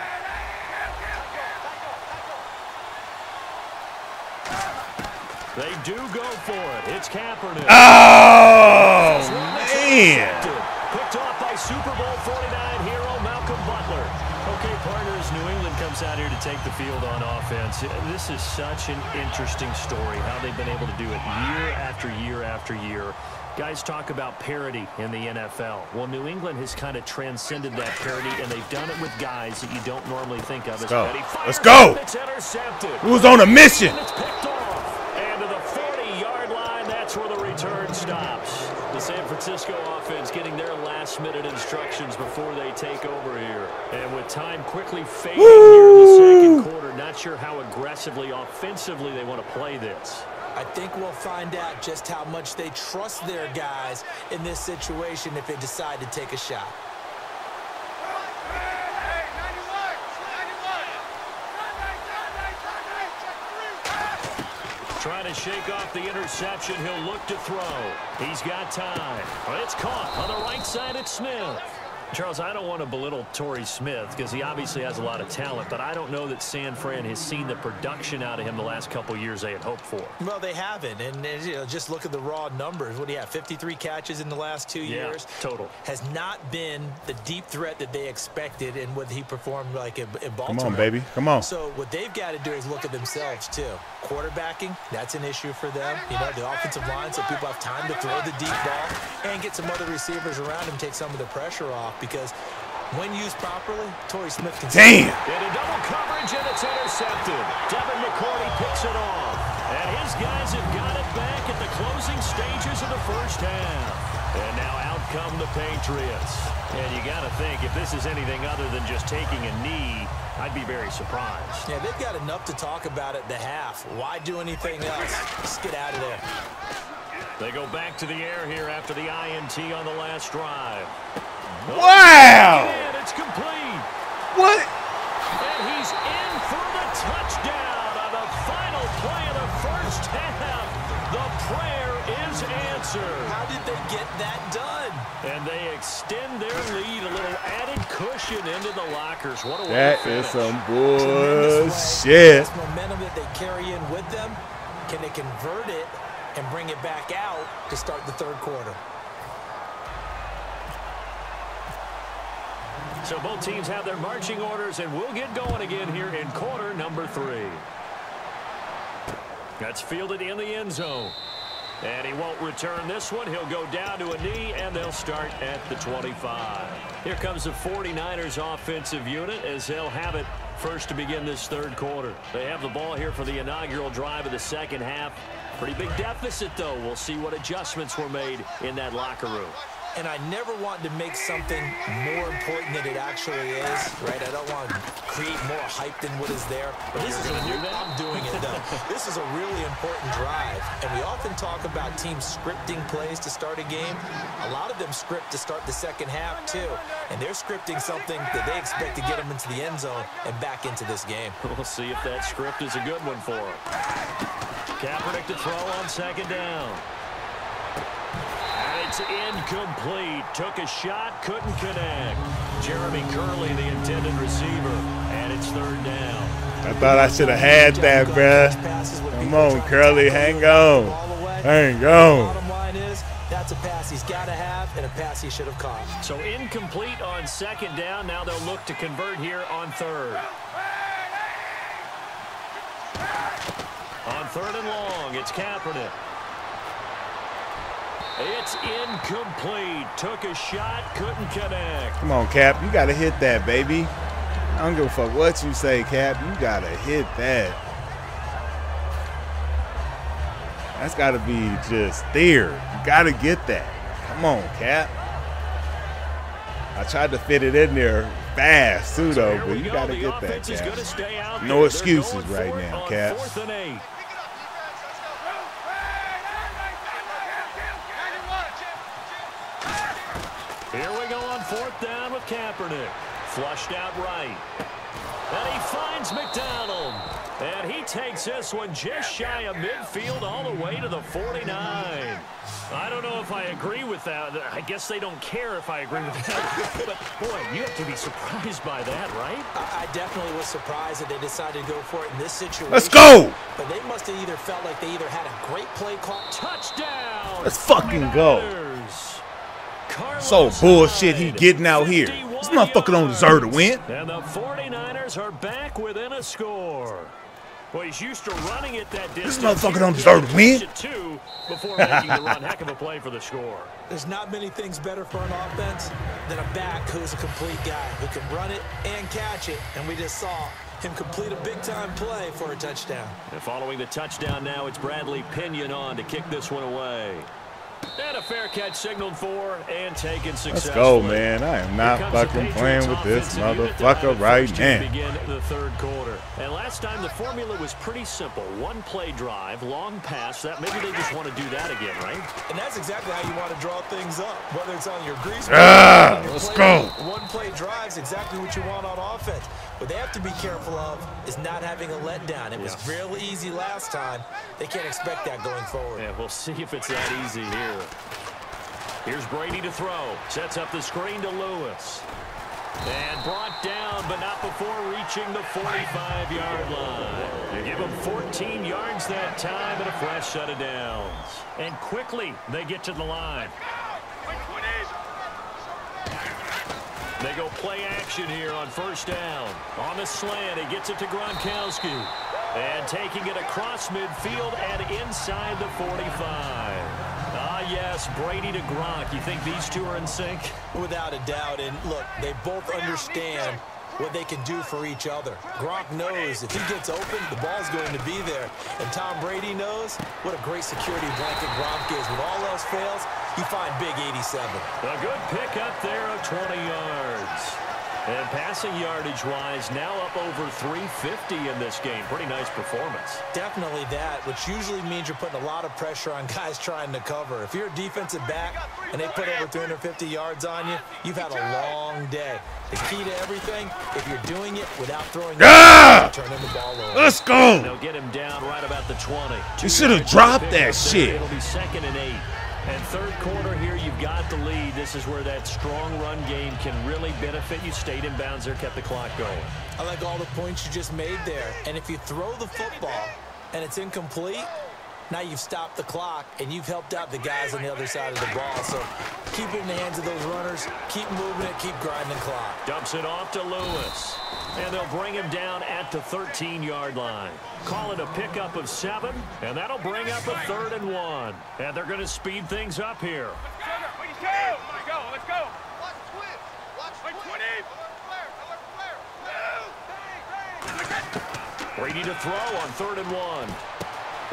[SPEAKER 2] They do go for it. It's Kaepernick.
[SPEAKER 1] Oh, man.
[SPEAKER 2] Picked off by Super Bowl 49 hero Malcolm Butler. Okay, partners, New England comes out here to take the field on offense. This is such an interesting story, how they've been able to do it year after year after year. Guys talk about parity in the NFL. Well, New England has kind of transcended that parity, and they've done it with guys that you don't normally think of.
[SPEAKER 1] Let's go.
[SPEAKER 2] It's intercepted.
[SPEAKER 1] Who's on a mission?
[SPEAKER 2] And it's picked off. And to the 40-yard line, that's where the return stops. The San Francisco offense getting their last-minute instructions before they take over here. And with time quickly fading here in the second quarter, not sure how aggressively, offensively they want to play this.
[SPEAKER 4] I think we'll find out just how much they trust their guys in this situation if they decide to take a shot.
[SPEAKER 2] Trying to shake off the interception. He'll look to throw. He's got time. It's caught on the right side. It's Smith. Charles, I don't want to belittle Torrey Smith because he obviously has a lot of talent, but I don't know that San Fran has seen the production out of him the last couple years they had hoped for.
[SPEAKER 4] Well, they haven't, and you know, just look at the raw numbers. What do you have, 53 catches in the last 2 years?
[SPEAKER 2] Total.
[SPEAKER 4] Has not been the deep threat that they expected and what he performed like in Baltimore.
[SPEAKER 1] Come on, baby. Come on.
[SPEAKER 4] So what they've got to do is look at themselves, too. Quarterbacking, that's an issue for them. You know, the offensive line, so people have time to throw the deep ball and get some other receivers around him, take some of the pressure off, because when used properly, Torrey Smith can...
[SPEAKER 1] Damn!
[SPEAKER 2] Into double coverage, and it's intercepted. Devin McCourty picks it off. And his guys have got it back at the closing stages of the first half. And now out come the Patriots. And you got to think, if this is anything other than just taking a knee, I'd be very surprised.
[SPEAKER 4] Yeah, they've got enough to talk about at the half. Why do anything else? Just get out of there.
[SPEAKER 2] They go back to the air here after the INT on the last drive.
[SPEAKER 1] Wow!
[SPEAKER 2] And it's complete.
[SPEAKER 1] What?
[SPEAKER 2] And he's in for the touchdown on the final play of the first half. The prayer is answered.
[SPEAKER 4] How did they get that done?
[SPEAKER 2] And they extend their lead, a little added cushion into the lockers. What a way
[SPEAKER 1] That
[SPEAKER 2] to
[SPEAKER 1] is
[SPEAKER 2] finish.
[SPEAKER 1] some bullshit.
[SPEAKER 4] This momentum that they carry in with them, can they convert it and bring it back out to start the third quarter?
[SPEAKER 2] So both teams have their marching orders, and we'll get going again here in quarter number 3. That's fielded in the end zone. And he won't return this one. He'll go down to a knee, and they'll start at the 25. Here comes the 49ers offensive unit as they'll have it first to begin this third quarter. They have the ball here for the inaugural drive of the second half. Pretty big deficit, though. We'll see what adjustments were made in that locker room.
[SPEAKER 4] And I never want to make something more important than it actually is, right? I don't want to create more hype than what is there. But this is I'm doing it, though. This is a really important drive. And we often talk about teams scripting plays to start a game. A lot of them script to start the second half, too. And they're scripting something that they expect to get them into the end zone and back into this game.
[SPEAKER 2] We'll see if that script is a good one for them. Kaepernick to throw on second down. It's incomplete. Took a shot, couldn't connect. Jeremy Curley, the intended receiver, and it's third down.
[SPEAKER 1] I thought I should have had that, bruh. Come on, Curly, hang on. Hang on.
[SPEAKER 4] Bottom line is, that's a pass he's got to have and a pass he should have caught.
[SPEAKER 2] So incomplete on second down. Now they'll look to convert here on third. On third and long, it's Kaepernick. It's incomplete. Took a shot, couldn't connect.
[SPEAKER 1] Come on, Cap. You got to hit that, baby. I don't give a fuck what you say, Cap. You got to hit that. That's got to be just there. You got to get that. Come on, Cap. I tried to fit it in there fast, too, though, but you got to get that, Cap. No excuses right now, Cap.
[SPEAKER 2] 4th and 8. Here we go on 4th down with Kaepernick. Flushed out right. And he finds McDonald. And he takes this one just shy of midfield all the way to the 49. I don't know if I agree with that. I guess they don't care if I agree with that. But, boy, you have to be surprised by that, right?
[SPEAKER 4] I definitely was surprised that they decided to go for it in this situation.
[SPEAKER 1] Let's go!
[SPEAKER 4] But they must have either felt like they either had a great play call.
[SPEAKER 2] Touchdown!
[SPEAKER 1] Let's fucking go. So bullshit he getting out here. This motherfucker don't deserve to win.
[SPEAKER 2] And the 49ers are back within a score. Well, he's used to running it that distance.
[SPEAKER 1] This motherfucker don't deserve to win.
[SPEAKER 2] Before making the run. Heck of a play for the score.
[SPEAKER 4] There's not many things better for an offense than a back who's a complete guy who can run it and catch it. And we just saw him complete a big-time play for a touchdown.
[SPEAKER 2] And following the touchdown now, it's Bradley Pinion on to kick this one away. And a fair catch signaled for and taken successfully.
[SPEAKER 1] Let's go, man. I am not fucking playing with this motherfucker right now.
[SPEAKER 2] Begin the third quarter. And last time the formula was pretty simple. One play drive, long pass. That maybe they just want to do that again, right?
[SPEAKER 4] And that's exactly how you want to draw things up, whether it's on your grease.
[SPEAKER 1] Let's go.
[SPEAKER 4] One play drive is exactly what you want on offense. What they have to be careful of is not having a letdown. It was real easy last time. They can't expect that going forward.
[SPEAKER 2] Yeah, we'll see if it's that easy here. Here's Brady to throw. Sets up the screen to Lewis. And brought down, but not before reaching the 45-yard line. You give them 14 yards that time and a fresh set of downs. And quickly, they get to the line. They go play action here on first down. On the slant, he gets it to Gronkowski. And taking it across midfield and inside the 45. Ah, yes, Brady to Gronk. You think these two are in sync?
[SPEAKER 4] Without a doubt. And look, they both understand what they can do for each other. Gronk knows if he gets open, the ball's going to be there. And Tom Brady knows what a great security blanket Gronk is. When all else fails, you find big 87.
[SPEAKER 2] A good pickup there of 20 yards. And passing yardage-wise, now up over 350 in this game. Pretty nice performance.
[SPEAKER 4] Definitely that, which usually means you're putting a lot of pressure on guys trying to cover. If you're a defensive back and they put over 350 yards on you, you've had a long day. The key to everything, if you're doing it without throwing turning the ball over.
[SPEAKER 1] Let's go.
[SPEAKER 2] They'll get him down right about the 20.
[SPEAKER 1] You should have dropped that shit.
[SPEAKER 2] It'll be 2nd and 8. And third quarter here, you've got the lead. This is where that strong run game can really benefit you. Stayed in bounds there, kept the clock going.
[SPEAKER 4] I like all the points you just made there. And if you throw the football and it's incomplete, now you've stopped the clock and you've helped out the guys on the other side of the ball. So keep it in the hands of those runners. Keep moving it. Keep grinding clock.
[SPEAKER 2] Dumps it off to Lewis. And they'll bring him down at the 13-yard line. Call it a pickup of 7, and that'll bring up a 3rd and 1. And they're going to speed things up here.
[SPEAKER 5] Let's go. Let's go. Watch twin. Watch twin.
[SPEAKER 2] Brady to throw on 3rd and 1.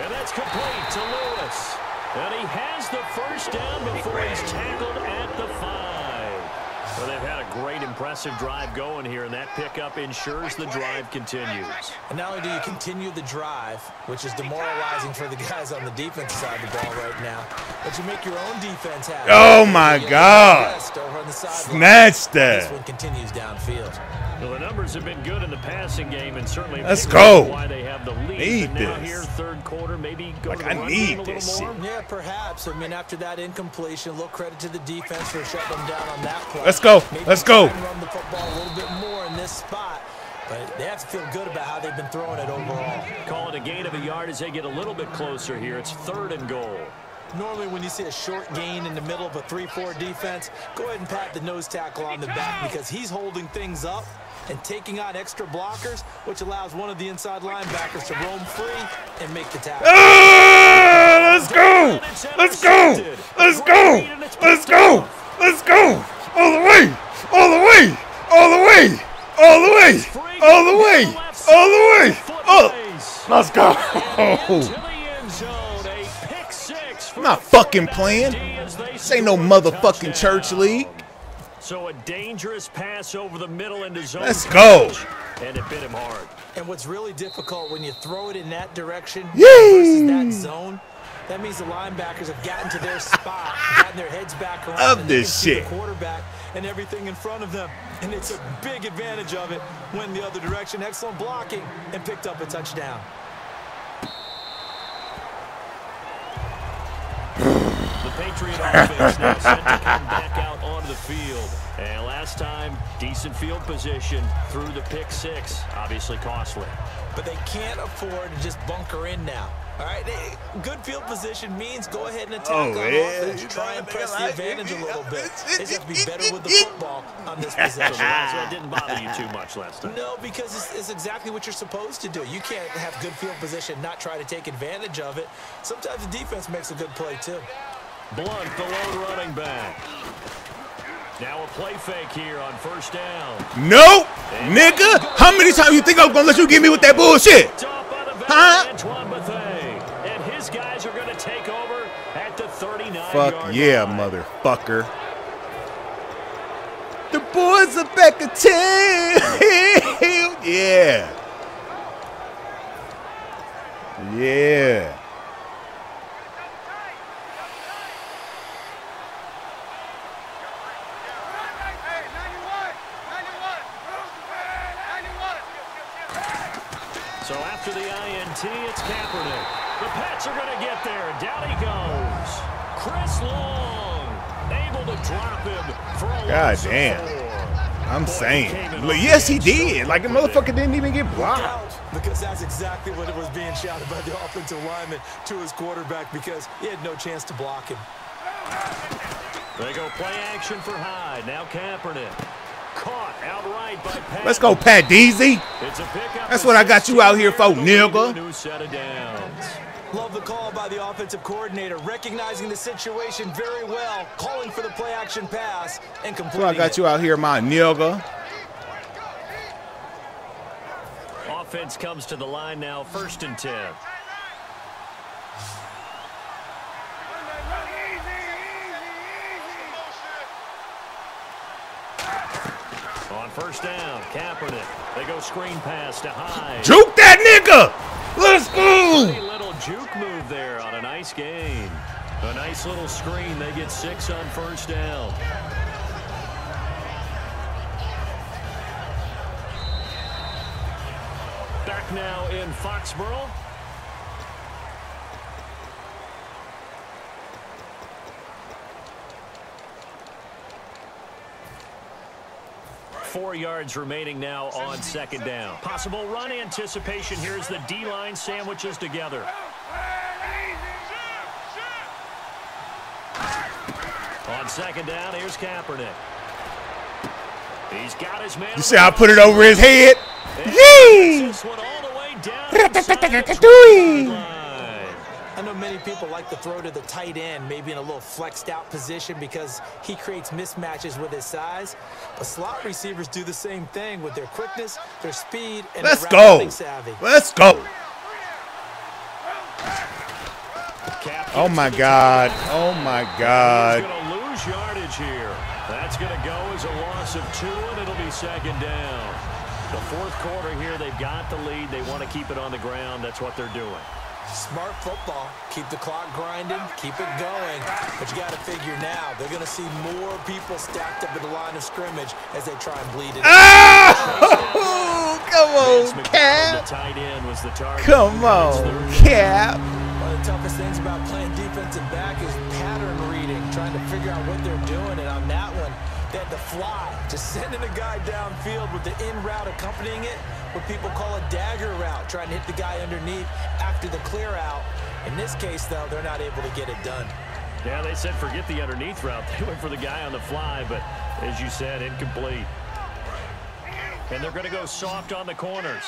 [SPEAKER 2] And that's complete to Lewis. And he has the first down before he's tackled at the 5. Well, they've had a great, impressive drive going here, and that pickup ensures the drive continues.
[SPEAKER 4] And not only do you continue the drive, which is demoralizing for the guys on the defense side of the ball right now, but you make your own defense happen.
[SPEAKER 1] Oh, my God. Snatch that.
[SPEAKER 4] This one continues downfield.
[SPEAKER 2] Well, the numbers have been good in the passing game, and certainly
[SPEAKER 1] let's go.
[SPEAKER 2] Why they have the lead.
[SPEAKER 1] Need
[SPEAKER 2] now
[SPEAKER 1] this.
[SPEAKER 2] Here, third quarter, maybe go to the
[SPEAKER 1] I
[SPEAKER 2] run
[SPEAKER 1] need
[SPEAKER 2] game a
[SPEAKER 1] this
[SPEAKER 2] little more.
[SPEAKER 4] Yeah, perhaps. I mean, after that incompletion, a little credit to the defense for shutting them down on that play.
[SPEAKER 1] Let's go.
[SPEAKER 4] Maybe
[SPEAKER 1] Let's go.
[SPEAKER 4] Run the football a little bit more in this spot, but they have to feel good about how they've been throwing it overall.
[SPEAKER 2] Call it a gain of a yard as they get a little bit closer here. It's 3rd and goal.
[SPEAKER 4] Normally when you see a short gain in the middle of a 3-4 defense, go ahead and pat the nose tackle on the back because he's holding things up and taking on extra blockers, which allows one of the inside linebackers to roam free and make the tackle.
[SPEAKER 1] Let's go! Let's go! Let's go! Let's go! Let's go! All the way! All the way! All the way! All the way! All the way! All the way! Oh! Let's go! I'm not fucking playing. This ain't no motherfucking church league.
[SPEAKER 2] So a dangerous pass over the middle into zone.
[SPEAKER 1] Let's go.
[SPEAKER 2] And it bit him hard.
[SPEAKER 4] And what's really difficult when you throw it in that direction
[SPEAKER 1] Yay.
[SPEAKER 4] versus that zone, that means the linebackers have gotten to their spot, gotten their heads back around,
[SPEAKER 1] Of
[SPEAKER 4] and
[SPEAKER 1] this
[SPEAKER 4] they can see
[SPEAKER 1] shit.
[SPEAKER 4] the quarterback and everything in front of them. And it's a big advantage of it when the other direction. Excellent blocking and picked up a touchdown.
[SPEAKER 2] The Patriot offense now set to come back out onto the field. And last time, decent field position through the pick 6. Obviously costly.
[SPEAKER 4] But they can't afford to just bunker in now. All right, good field position means go ahead and attack on offense. Try and press the advantage a little bit. They just have to be better with the football on this possession.
[SPEAKER 2] So that didn't bother you too much last time.
[SPEAKER 4] No, because it's exactly what you're supposed to do. You can't have good field position, not try to take advantage of it. Sometimes the defense makes a good play, too.
[SPEAKER 2] Blunt, the lone running back. Now a play fake here on first down.
[SPEAKER 1] Nope, nigga. How many times you think I'm gonna let you get me with that bullshit? Huh?
[SPEAKER 2] And his guys are going to take over at the 39-yard
[SPEAKER 1] Fuck yeah,
[SPEAKER 2] line.
[SPEAKER 1] motherfucker. The boys are back at 10. Yeah. Yeah.
[SPEAKER 2] So after the INT, it's Kaepernick. The Pats are going to get there. Down he goes. Chris Long able to drop him for a
[SPEAKER 1] God
[SPEAKER 2] loss of
[SPEAKER 1] damn.
[SPEAKER 2] 4.
[SPEAKER 1] I'm
[SPEAKER 2] Boy,
[SPEAKER 1] saying.
[SPEAKER 2] he came in
[SPEAKER 1] Look,
[SPEAKER 2] off
[SPEAKER 1] yes,
[SPEAKER 2] the
[SPEAKER 1] he
[SPEAKER 2] edge
[SPEAKER 1] did.
[SPEAKER 2] so
[SPEAKER 1] Like, the
[SPEAKER 2] quick with it.
[SPEAKER 1] motherfucker didn't even get blocked.
[SPEAKER 4] Because that's exactly what it was being shouted by the offensive lineman to his quarterback because he had no chance to block him.
[SPEAKER 2] They go play action for Hyde. Now Kaepernick. Caught outright by Pat.
[SPEAKER 1] Let's go, Pat Deasy.
[SPEAKER 2] It's a pickup.
[SPEAKER 1] That's what I got you out here for, nigga.
[SPEAKER 2] New set of downs.
[SPEAKER 4] Love the call by the offensive coordinator, recognizing the situation very well, calling for the play action pass and completing
[SPEAKER 1] So I got you out here, my nigga.
[SPEAKER 2] Offense comes to the line now, 1st and 10. On first down, Kaepernick. They go screen pass to Hyde.
[SPEAKER 1] Juke that nigga. Let's
[SPEAKER 2] A
[SPEAKER 1] go.
[SPEAKER 2] little juke move there on a nice gain. A nice little screen. They get 6 on first down. Back now in Foxborough. Four yards remaining now on 2nd down. Possible run anticipation here as the D-line sandwiches together. On 2nd down, here's Kaepernick. He's got his man.
[SPEAKER 1] You see how I put it over his head?
[SPEAKER 2] And
[SPEAKER 1] Yee!
[SPEAKER 2] this one all the way down inside the 20 line.
[SPEAKER 4] I know many people like to throw to the tight end, maybe in a little flexed out position because he creates mismatches with his size. But slot receivers do the same thing with their quickness, their speed, and
[SPEAKER 1] Let's
[SPEAKER 4] their
[SPEAKER 1] go.
[SPEAKER 4] route savvy.
[SPEAKER 1] Let's go.
[SPEAKER 2] Cap
[SPEAKER 1] Oh, my God. Oh, my
[SPEAKER 2] He's
[SPEAKER 1] God.
[SPEAKER 2] going to lose yardage here. That's going to go as a loss of 2, and it'll be 2nd down. The 4th quarter here, they've got the lead. They want to keep it on the ground. That's what they're doing.
[SPEAKER 4] Smart football. Keep the clock grinding, keep it going. But you got to figure now, they're going to see more people stacked up at the line of scrimmage as they try and bleed it.
[SPEAKER 1] Oh, come on,
[SPEAKER 2] The
[SPEAKER 1] Cap.
[SPEAKER 2] tight end was the target.
[SPEAKER 1] Come on, Cap.
[SPEAKER 4] One of the toughest things about playing defensive back is pattern reading, trying to figure out what they're doing. And on that one, they had to fly, just sending a guy downfield with the in route accompanying it, what people call a dagger route, trying to hit the guy underneath after the clear out. In this case, though, they're not able to get it done.
[SPEAKER 2] Yeah, they said forget the underneath route. They went for the guy on the fly, but as you said, incomplete. And they're going to go soft on the corners.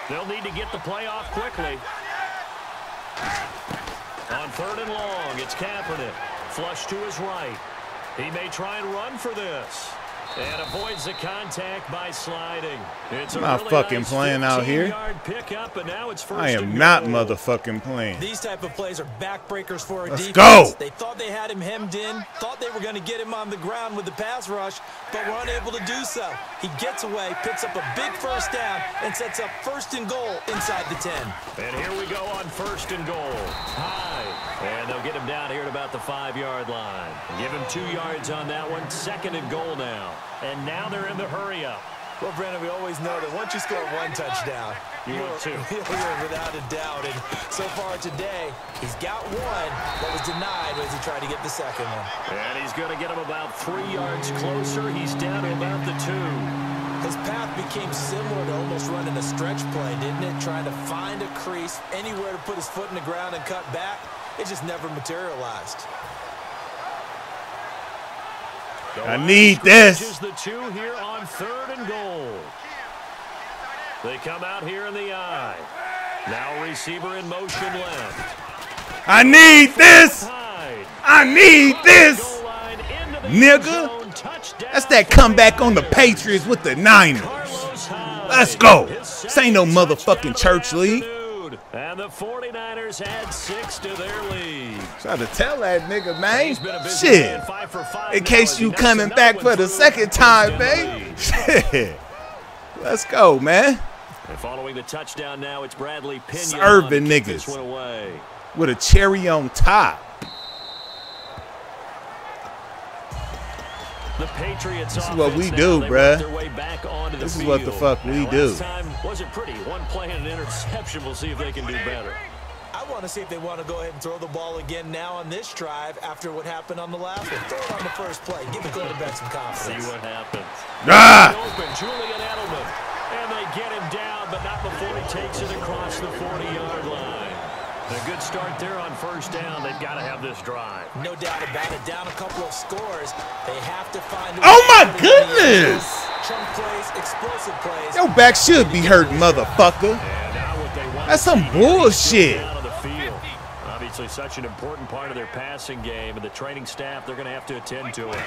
[SPEAKER 2] They'll need to get the play off quickly. On 3rd and long, it's Kaepernick. Flush to his right. He may try and run for this. And avoids the contact by sliding. It's a
[SPEAKER 1] Not
[SPEAKER 2] really
[SPEAKER 1] fucking
[SPEAKER 2] nice
[SPEAKER 1] playing out here.
[SPEAKER 2] 15-yard pickup, and now it's 1st
[SPEAKER 1] I am
[SPEAKER 2] and
[SPEAKER 1] not
[SPEAKER 2] goal.
[SPEAKER 1] motherfucking playing.
[SPEAKER 4] These type of plays are backbreakers for a
[SPEAKER 1] Let's
[SPEAKER 4] defense.
[SPEAKER 1] go.
[SPEAKER 4] They thought they had him hemmed in, thought they were going to get him on the ground with the pass rush, but were unable to do so. He gets away, picks up a big 1st down, and sets up 1st and goal inside the 10.
[SPEAKER 2] And here we go on 1st and goal. High. And they'll get him down here at about the 5-yard line. Give him 2 yards on that one. 2nd and goal now. And now they're in the hurry-up.
[SPEAKER 4] Well, Brandon, we always know that once you score 1 touchdown,
[SPEAKER 2] You want 2.
[SPEAKER 4] You're without a doubt. And so far today, he's got 1 that was denied as he tried to get the 2nd one.
[SPEAKER 2] And he's going to get him about 3 yards closer. He's down to about the 2.
[SPEAKER 4] His path became similar to almost running a stretch play, didn't it? Trying to find a crease, anywhere to put his foot in the ground and cut back. It just never materialized.
[SPEAKER 1] I need this.
[SPEAKER 2] The two here on 3rd and goal. They come out here in the I. Now receiver in motion left.
[SPEAKER 1] I need this. I need this. Nigga. That's that comeback on the Patriots with the Niners. Let's go. This ain't no motherfucking church league.
[SPEAKER 2] And the 49ers add 6 to their lead.
[SPEAKER 1] Try to tell that nigga, man. Shit. In case you coming back for the second time, man. Shit. Let's go, man.
[SPEAKER 2] And following the touchdown now, it's Bradley Pinion.
[SPEAKER 1] Serving niggas with a cherry on top.
[SPEAKER 2] The Patriots.
[SPEAKER 1] This is what we do, bruh. This is what the fuck we do.
[SPEAKER 2] Last time wasn't pretty. One play and an interception. We'll see if they can do better.
[SPEAKER 4] I want to see if they want to go ahead and throw the ball again now on this drive after what happened on the last one. Throw it on the first play. Give the quarterback some confidence.
[SPEAKER 2] See what happens.
[SPEAKER 1] Ah!
[SPEAKER 2] Julian Edelman. And they get him down, but not before he takes it across the 40-yard line. A good start there on first down. They've got to have this drive.
[SPEAKER 4] No doubt about it. Down a couple of scores. They have to find a
[SPEAKER 1] oh, my goodness.
[SPEAKER 4] Chunk plays, explosive plays.
[SPEAKER 1] Your back should be hurt, motherfucker. That's some bullshit.
[SPEAKER 2] Obviously, such an important part of their passing game, and the training staff, they're going to have to attend to it.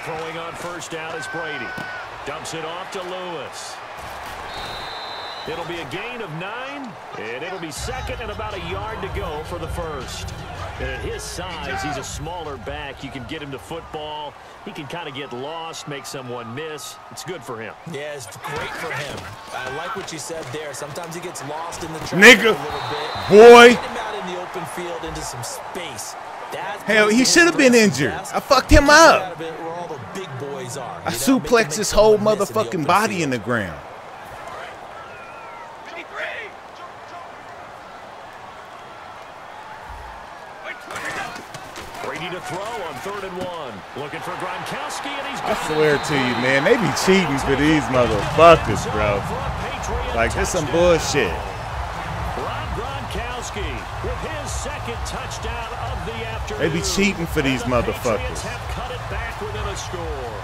[SPEAKER 2] Throwing on first down is Brady. Dumps it off to Lewis. It'll be a gain of 9, and it'll be second and about a yard to go for the first. And at his size, he's a smaller back. You can get him to football. He can kind of get lost, make someone miss. It's good for him.
[SPEAKER 4] Yeah, it's great for him. I like what you said there. Sometimes he gets lost in the
[SPEAKER 1] traffic
[SPEAKER 4] a little bit.
[SPEAKER 1] Boy.
[SPEAKER 4] Get him out in the open field into some space.
[SPEAKER 1] Hell, he should have been injured. I fucked him up.
[SPEAKER 4] Where all the big boys are,
[SPEAKER 1] I suplexed his whole motherfucking body in the ground.
[SPEAKER 2] To throw on 3rd and 1. Looking for Gronkowski, and he's
[SPEAKER 1] I swear to you, man, they be cheating for these motherfuckers, bro. Like, this some bullshit.
[SPEAKER 2] Rob Gronkowski with his second touchdown of the afternoon.
[SPEAKER 1] They be cheating for these motherfuckers.
[SPEAKER 2] Have cut it back within a score.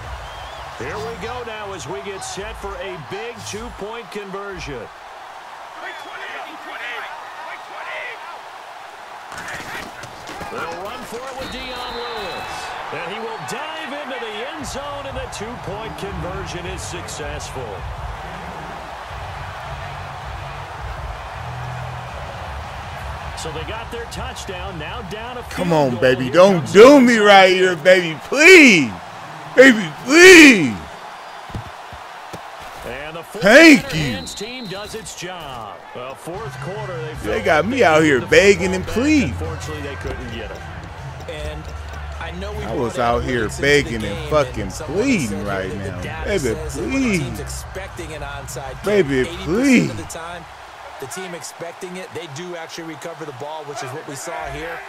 [SPEAKER 2] Here we go now as we get set for a big 2-point conversion. They'll run for it with Dion Lewis. And he will dive into the end zone, and the 2-point conversion is successful. So they got their touchdown, now down a field
[SPEAKER 1] Come on,
[SPEAKER 2] goal.
[SPEAKER 1] baby. Don't do me right here, baby. Please. Baby, please.
[SPEAKER 2] And the
[SPEAKER 1] Thank you.
[SPEAKER 2] team does its job. Well, fourth quarter,
[SPEAKER 1] they got me out here begging and pleading.
[SPEAKER 2] Unfortunately, they couldn't get him.
[SPEAKER 4] And I know
[SPEAKER 1] I was out here begging and fucking pleading right now. Baby, please. Baby, please.
[SPEAKER 4] The team expecting it, they do actually recover the ball, which is what we saw here.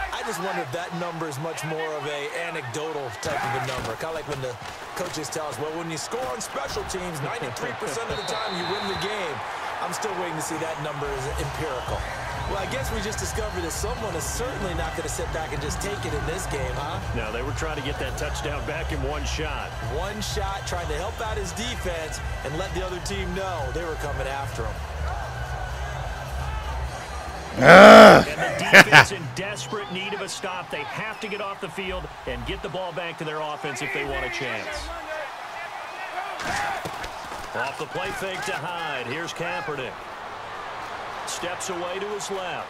[SPEAKER 4] I just wonder if that number is much more of a anecdotal type of a number. Kind of like when the coaches tell us, well, when you score on special teams, 93% of the time you win the game. I'm still waiting to see that number is empirical. Well, I guess we just discovered that someone is certainly not going to sit back and just take it in this game, huh?
[SPEAKER 2] No, they were trying to get that touchdown back in one shot.
[SPEAKER 4] One shot, trying to help out his defense and let the other team know they were coming after him.
[SPEAKER 2] And the defense in desperate need of a stop. They have to get off the field and get the ball back to their offense if they want a chance. Off the play fake to Hyde. Here's Kaepernick. Steps away to his left.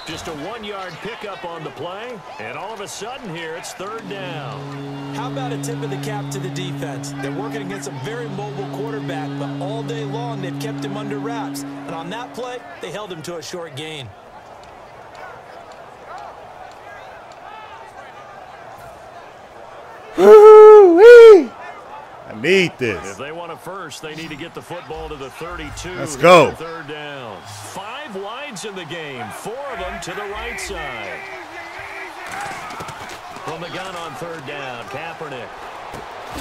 [SPEAKER 2] Just a 1-yard pickup on the play. And all of a sudden here, it's 3rd down.
[SPEAKER 4] How about a tip of the cap to the defense? They're working against a very mobile quarterback, but all day long they've kept him under wraps. And on that play, they held him to a short gain.
[SPEAKER 1] Woo-wee. I need this.
[SPEAKER 2] If they want a first, they need to get the football to the 32.
[SPEAKER 1] Let's go.
[SPEAKER 2] 3rd down. 5 wides in the game. 4 of them to the right side. From the gun on 3rd down, Kaepernick.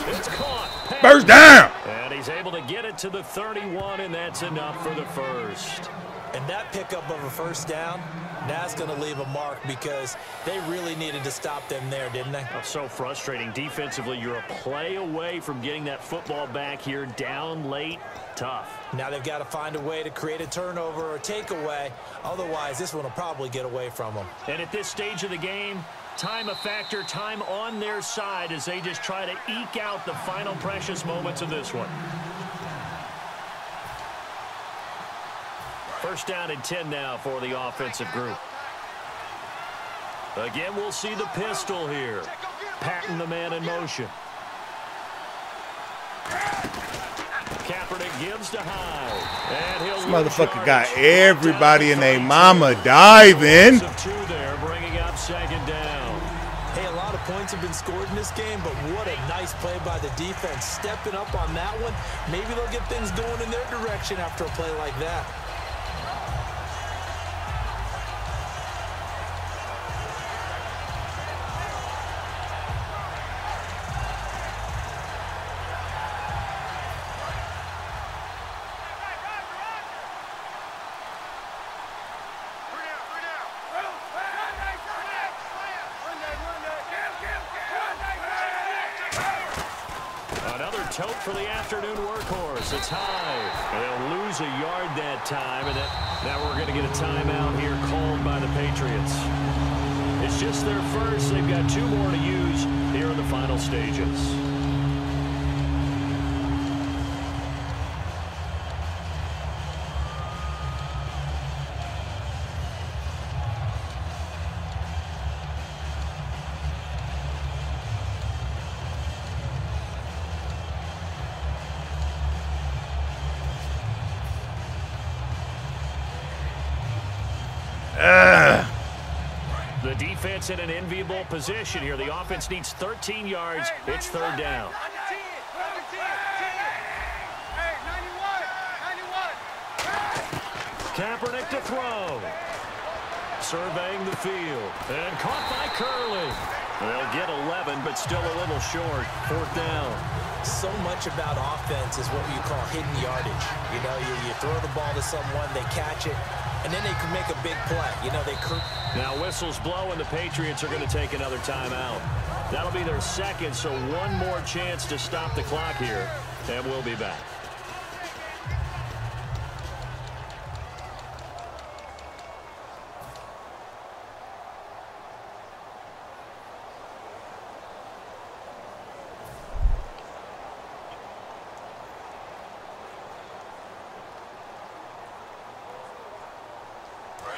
[SPEAKER 2] It's caught.
[SPEAKER 1] First down.
[SPEAKER 2] And he's able to get it to the 31, and that's enough for the first.
[SPEAKER 4] And that pickup of a 1st down, that's going to leave a mark because they really needed to stop them there, didn't they?
[SPEAKER 2] Oh, so frustrating. Defensively, you're a play away from getting that football back here down late. Tough.
[SPEAKER 4] Now they've got to find a way to create a turnover or takeaway. Otherwise, this one will probably get away from them.
[SPEAKER 2] And at this stage of the game, time a factor, time on their side as they just try to eke out the final precious moments of this one. 1st down and 10 now for the offensive group. Again, we'll see the pistol here. Patting the man in motion. Kaepernick gives to Hyde. And he'll
[SPEAKER 1] This motherfucker got everybody and their mama diving.
[SPEAKER 2] There, bringing up 2nd down.
[SPEAKER 4] Hey, a lot of points have been scored in this game, but what a nice play by the defense. Stepping up on that one. Maybe they'll get things going in their direction after a play like that.
[SPEAKER 2] Another tote for the afternoon workhorse. It's high. They'll lose a yard that time, and now we're going to get a timeout here called by the Patriots. It's just their first. They've got 2 more to use here in the final stages. The defense in an enviable position here. The offense needs 13 yards. It's 3rd down. Kaepernick to throw. Surveying the field. And caught by Curley. They'll get 11, but still a little short. 4th down.
[SPEAKER 4] So much about offense is what you call hidden yardage. You know, you throw the ball to someone, they catch it, and then they can make a big play. You know,
[SPEAKER 2] now whistles blow, and the Patriots are going to take another timeout. That'll be their 2nd, so 1 more chance to stop the clock here, and we'll be back.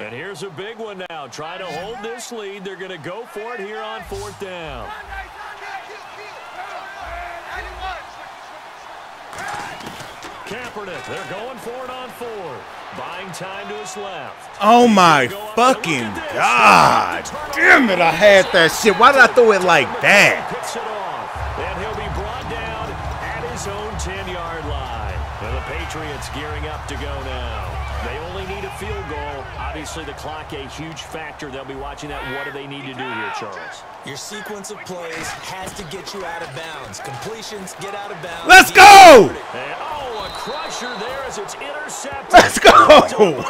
[SPEAKER 2] And here's a big one now. Try to hold this lead. They're going to go for it here on 4th down. Kaepernick, they're going for it on 4th. Buying time to his left.
[SPEAKER 1] Oh my fucking God. Damn it, I had that shit. Why did I throw it like that?
[SPEAKER 2] Picks it off. And he'll be brought down at his own 10-yard line. And the Patriots gearing up to go now. They only need a field goal. Obviously, the clock a huge factor. They'll be watching that. What do they need to do here, Charles?
[SPEAKER 4] Your sequence of plays has to get you out of bounds. Completions, get out of bounds.
[SPEAKER 1] Let's go!
[SPEAKER 2] And, oh, a crusher there as it's intercepted.
[SPEAKER 1] Let's go!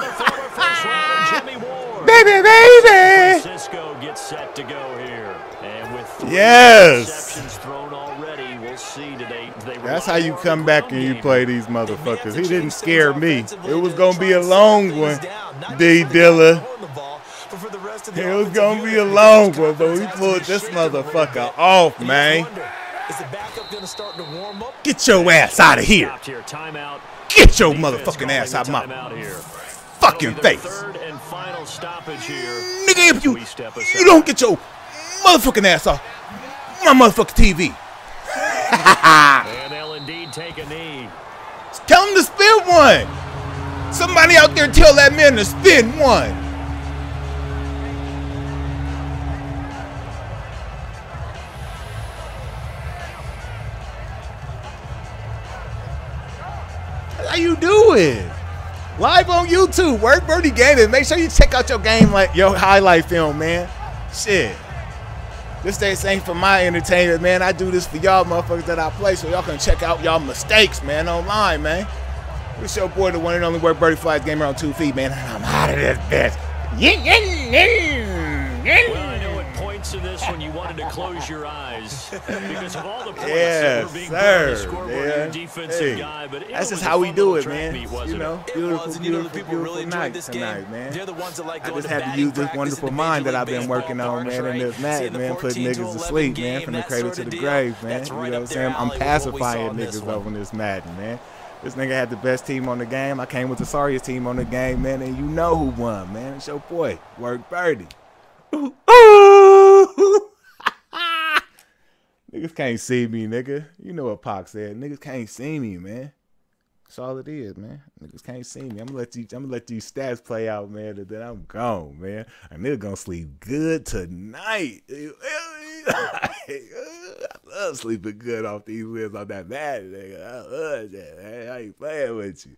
[SPEAKER 1] Baby, baby!
[SPEAKER 2] Francisco gets set to go here. And with 3 interceptions thrown already, we'll see today.
[SPEAKER 1] That's how you come back and you play these motherfuckers. He didn't scare me. It was going to be a long one, D. Dilla. It was going to be a long one, but we pulled this motherfucker off, man. Get your ass out of here. Get your motherfucking ass out of my fucking face. Nigga, if you don't get your motherfucking ass off my motherfucking TV.
[SPEAKER 2] And they'll indeed take a knee.
[SPEAKER 1] Tell him to spin one. Somebody out there tell that man to spin one. How you doing? Live on YouTube. Word Birdie Gaming. Make sure you check out your highlight film, man. Shit. This ain't for my entertainment, man. I do this for y'all motherfuckers that I play so y'all can check out y'all mistakes, man, online, man. It's your boy, the one and only Work Birdie Flies gamer on 2 feet, man. I'm out of this bitch.
[SPEAKER 2] Well, I know at points in this when you wanted to close your eyes because of all the points that were being put on the scoreboard of your defensive guy. But
[SPEAKER 1] that's just how we do it, man.
[SPEAKER 2] Meet,
[SPEAKER 1] you know, beautiful, beautiful night tonight, man.
[SPEAKER 4] They're the ones that like
[SPEAKER 1] I just had to use this wonderful mind that I've been working on, man, in this match, man, putting niggas to sleep, man, from the cradle to the grave, man. You know what I'm saying? I'm pacifying niggas over this Madden, man. This nigga had the best team on the game. I came with the sorriest team on the game, man, and you know who won, man. It's your boy, Work Birdie. Niggas can't see me, nigga. You know what Pac said. Niggas can't see me, man. That's all it is, man. Niggas can't see me. I'm gonna let these stats play out, man, and then I'm gone, man. A nigga gonna sleep good tonight. I love sleeping good off these wheels on that Madden, nigga. I love that, man. I ain't playing with you.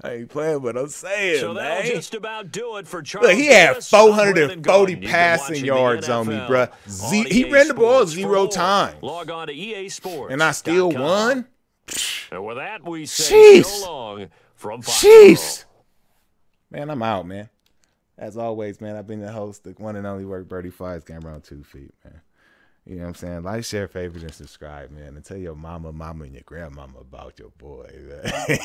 [SPEAKER 1] I ain't playing what I'm saying,
[SPEAKER 2] so
[SPEAKER 1] man.
[SPEAKER 2] that'll just about do it for Charles.
[SPEAKER 1] Look, he had
[SPEAKER 2] Davis.
[SPEAKER 1] 440 passing yards on me, bro. He ran the ball 0 times.
[SPEAKER 2] Log on to EA Sports.
[SPEAKER 1] And I still won?
[SPEAKER 2] And with that, we say so long from
[SPEAKER 1] Jeez. Man, I'm out, man. As always, man, I've been the host, the one and only Work Birdie Flies gamer on 2 feet, man. You know what I'm saying? Like, share, favorite, and subscribe, man. And tell your mama, and your grandmama about your boy, man.